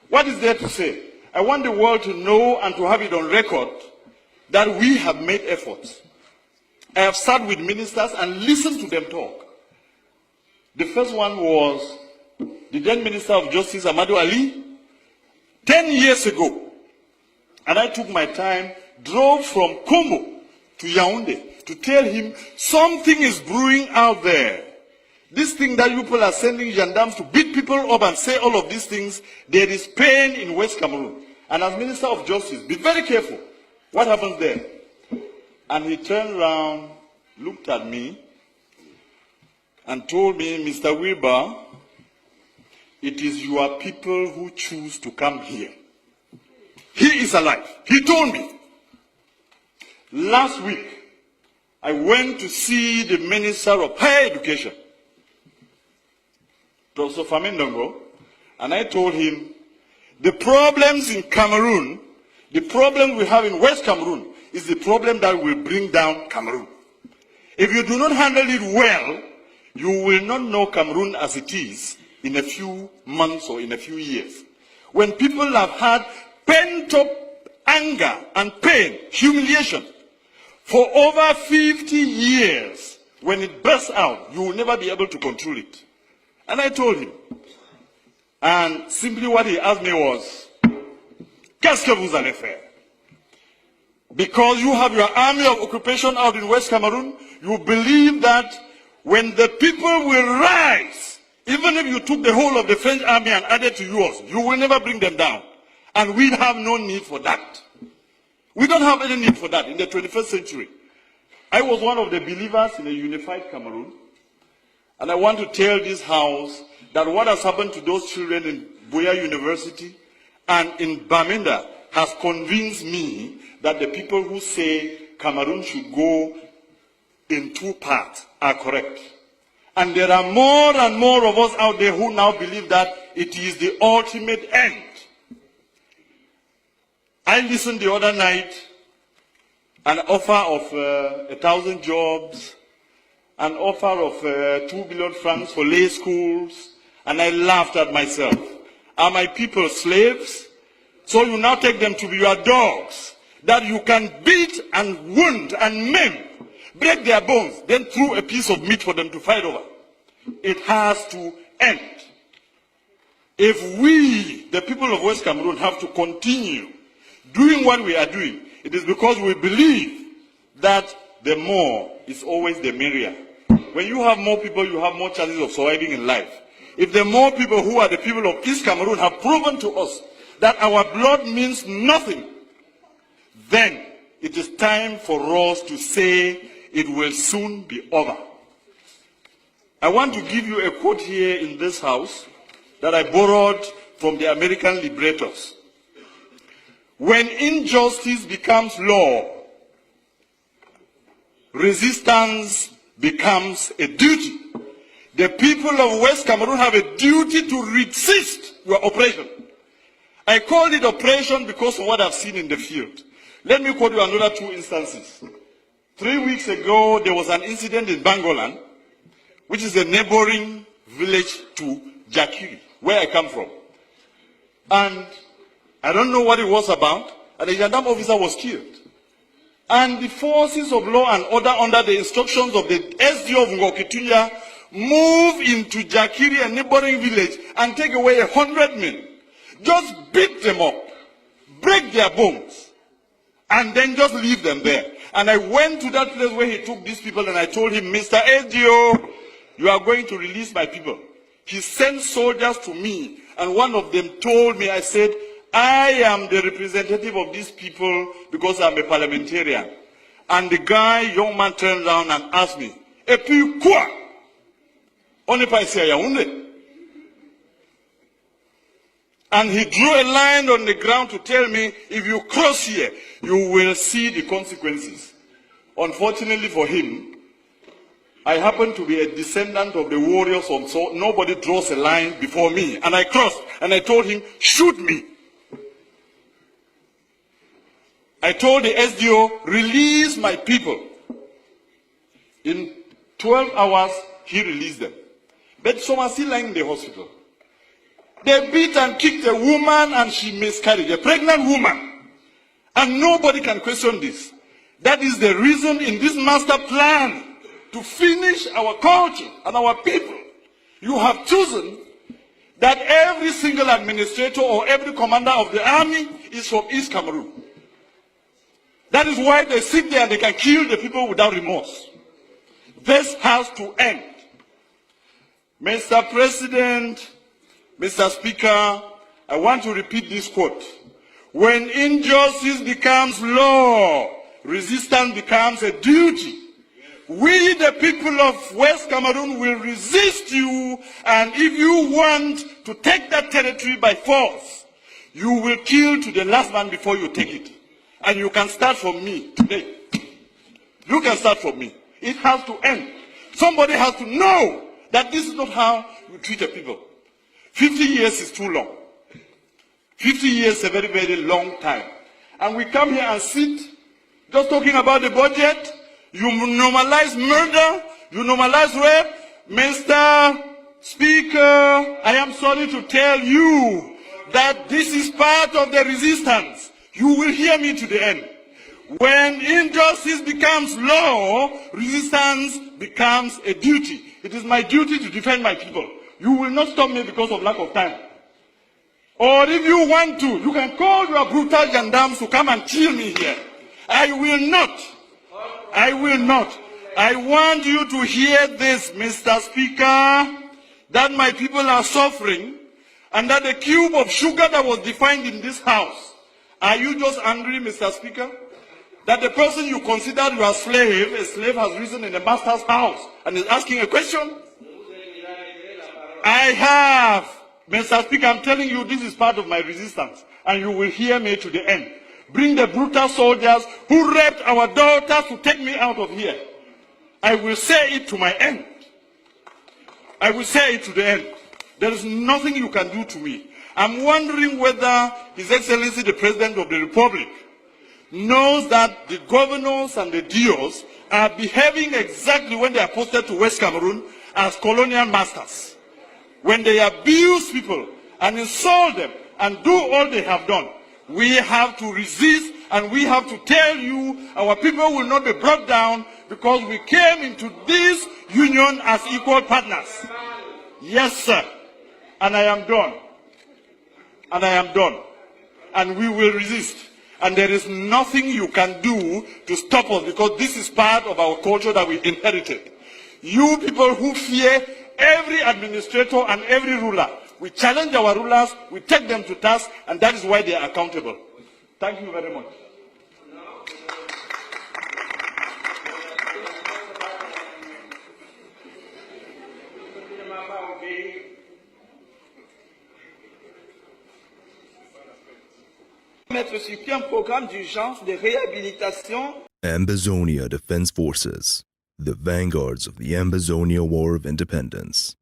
Speaker 3: What is there to say? I want the world to know and to have it on record that we have made efforts. I have sat with ministers and listened to them talk. The first one was the then Minister of Justice, Amadou Ali, 10 years ago. And I took my time, drove from Congo to Yaoundé to tell him something is brewing out there. This thing that you people are sending gendarmes to beat people up and say all of these things, there is pain in West Cameroon. And as Minister of Justice, be very careful. What happens there? And he turned around, looked at me, and told me, Mr. Wilbur, it is your people who choose to come here. He is alive. He told me. Last week, I went to see the Minister of Higher Education, Professor Famindongo, and I told him, the problems in Cameroon, the problem we have in West Cameroon, is the problem that will bring down Cameroon. If you do not handle it well, you will not know Cameroon as it is in a few months or in a few years. When people have had pent-up anger and pain, humiliation, for over 50 years, when it bursts out, you will never be able to control it. And I told him. And simply what he asked me was, qu'est-ce que vous allez faire? because you have your army of occupation out in West Cameroon, you believe that when the people will rise, even if you took the whole of the French army and added to yours, you will never bring them down. And we have no need for that. We don't have any need for that in the 21st century. I was one of the believers in a unified Cameroon. And I want to tell this house that what has happened to those children in Buya University and in Bamenda has convinced me that the people who say Cameroon should go in two parts are correct. And there are more and more of us out there who now believe that it is the ultimate end. I listened the other night, an offer of 1,000 jobs, an offer of 2 billion francs for lay schools, and I laughed at myself. Are my people slaves? So you now take them to be your dogs, that you can beat and wound and maim, break their bones, then throw a piece of meat for them to fight over. It has to end. If we, the people of West Cameroon, have to continue doing what we are doing, it is because we believe that the more is always the merrier. When you have more people, you have more chances of surviving in life. If the more people who are the people of East Cameroon have proven to us that our blood means nothing, then it is time for us to say it will soon be over. I want to give you a quote here in this house that I borrowed from the American liberators. When injustice becomes law, resistance becomes a duty. The people of West Cameroon have a duty to resist your oppression. I called it oppression because of what I've seen in the field. Let me quote you another two instances. 3 weeks ago, there was an incident in Bangolan, which is a neighboring village to Jakiri, where I come from. And I don't know what it was about, and a gendarme officer was killed. And the forces of law and order, under the instructions of the SDO of Ngokitunya, move into Jakiri, a neighboring village, and take away 100 men. Just beat them up, break their bones, and then just leave them there. And I went to that place where he took these people, and I told him, Mr. SDO, you are going to release my people. He sent soldiers to me, and one of them told me, I said, I am the representative of these people because I'm a parliamentarian. And the guy, young man, turned around and asked me, "Et puis quoi? On n'est pas ici à Yaoundé." And he drew a line on the ground to tell me, if you cross here, you will see the consequences. Unfortunately for him, I happen to be a descendant of the warriors, so nobody draws a line before me. And I crossed, and I told him, shoot me. I told the SDO, release my people. In 12 hours, he released them. But some are still lying in the hospital. They beat and kicked a woman and she miscarried, a pregnant woman. And nobody can question this. That is the reason in this master plan to finish our culture and our people. You have chosen that every single administrator or every commander of the army is from East Cameroon. That is why they sit there and they can kill the people without remorse. This has to end. Mr. President, Mr. Speaker, I want to repeat this quote. When injustice becomes law, resistance becomes a duty. We, the people of West Cameroon, will resist you, and if you want to take that territory by force, you will kill to the last man before you take it. And you can start from me today. You can start from me. It has to end. Somebody has to know that this is not how you treat a people. 50 years is too long. 50 years is a very, very long time. And we come here and sit just talking about the budget. You normalize murder. You normalize rape. Mr. Speaker, I am sorry to tell you that this is part of the resistance. You will hear me to the end. When injustice becomes law, resistance becomes a duty. It is my duty to defend my people. You will not stop me because of lack of time. Or if you want to, you can call your brutal gendarmes to come and kill me here. I will not. I will not. I want you to hear this, Mr. Speaker, that my people are suffering, and that the cube of sugar that was defined in this house, are you just angry, Mr. Speaker? That the person you considered your slave, a slave has risen in the master's house and is asking a question? I have. Mr. Speaker, I'm telling you, this is part of my resistance, and you will hear me to the end. Bring the brutal soldiers who raped our daughters to take me out of here. I will say it to my end. I will say it to the end. There is nothing you can do to me. I'm wondering whether His Excellency the President of the Republic knows that the governors and the DOs are behaving exactly when they are posted to West Cameroon as colonial masters. When they abuse people and insult them and do all they have done, we have to resist, and we have to tell you our people will not be brought down because we came into this union as equal partners. Yes, sir. And I am done. And I am done. And we will resist. And there is nothing you can do to stop us, because this is part of our culture that we inherited. You people who fear every administrator and every ruler, we challenge our rulers, we take them to task, and that is why they are accountable. Thank you very much.
Speaker 4: Mettre sur pied un programme d'urgence de réhabilitation.
Speaker 5: Ambazonia Defense Forces, the vanguards of the Ambazonia War of Independence.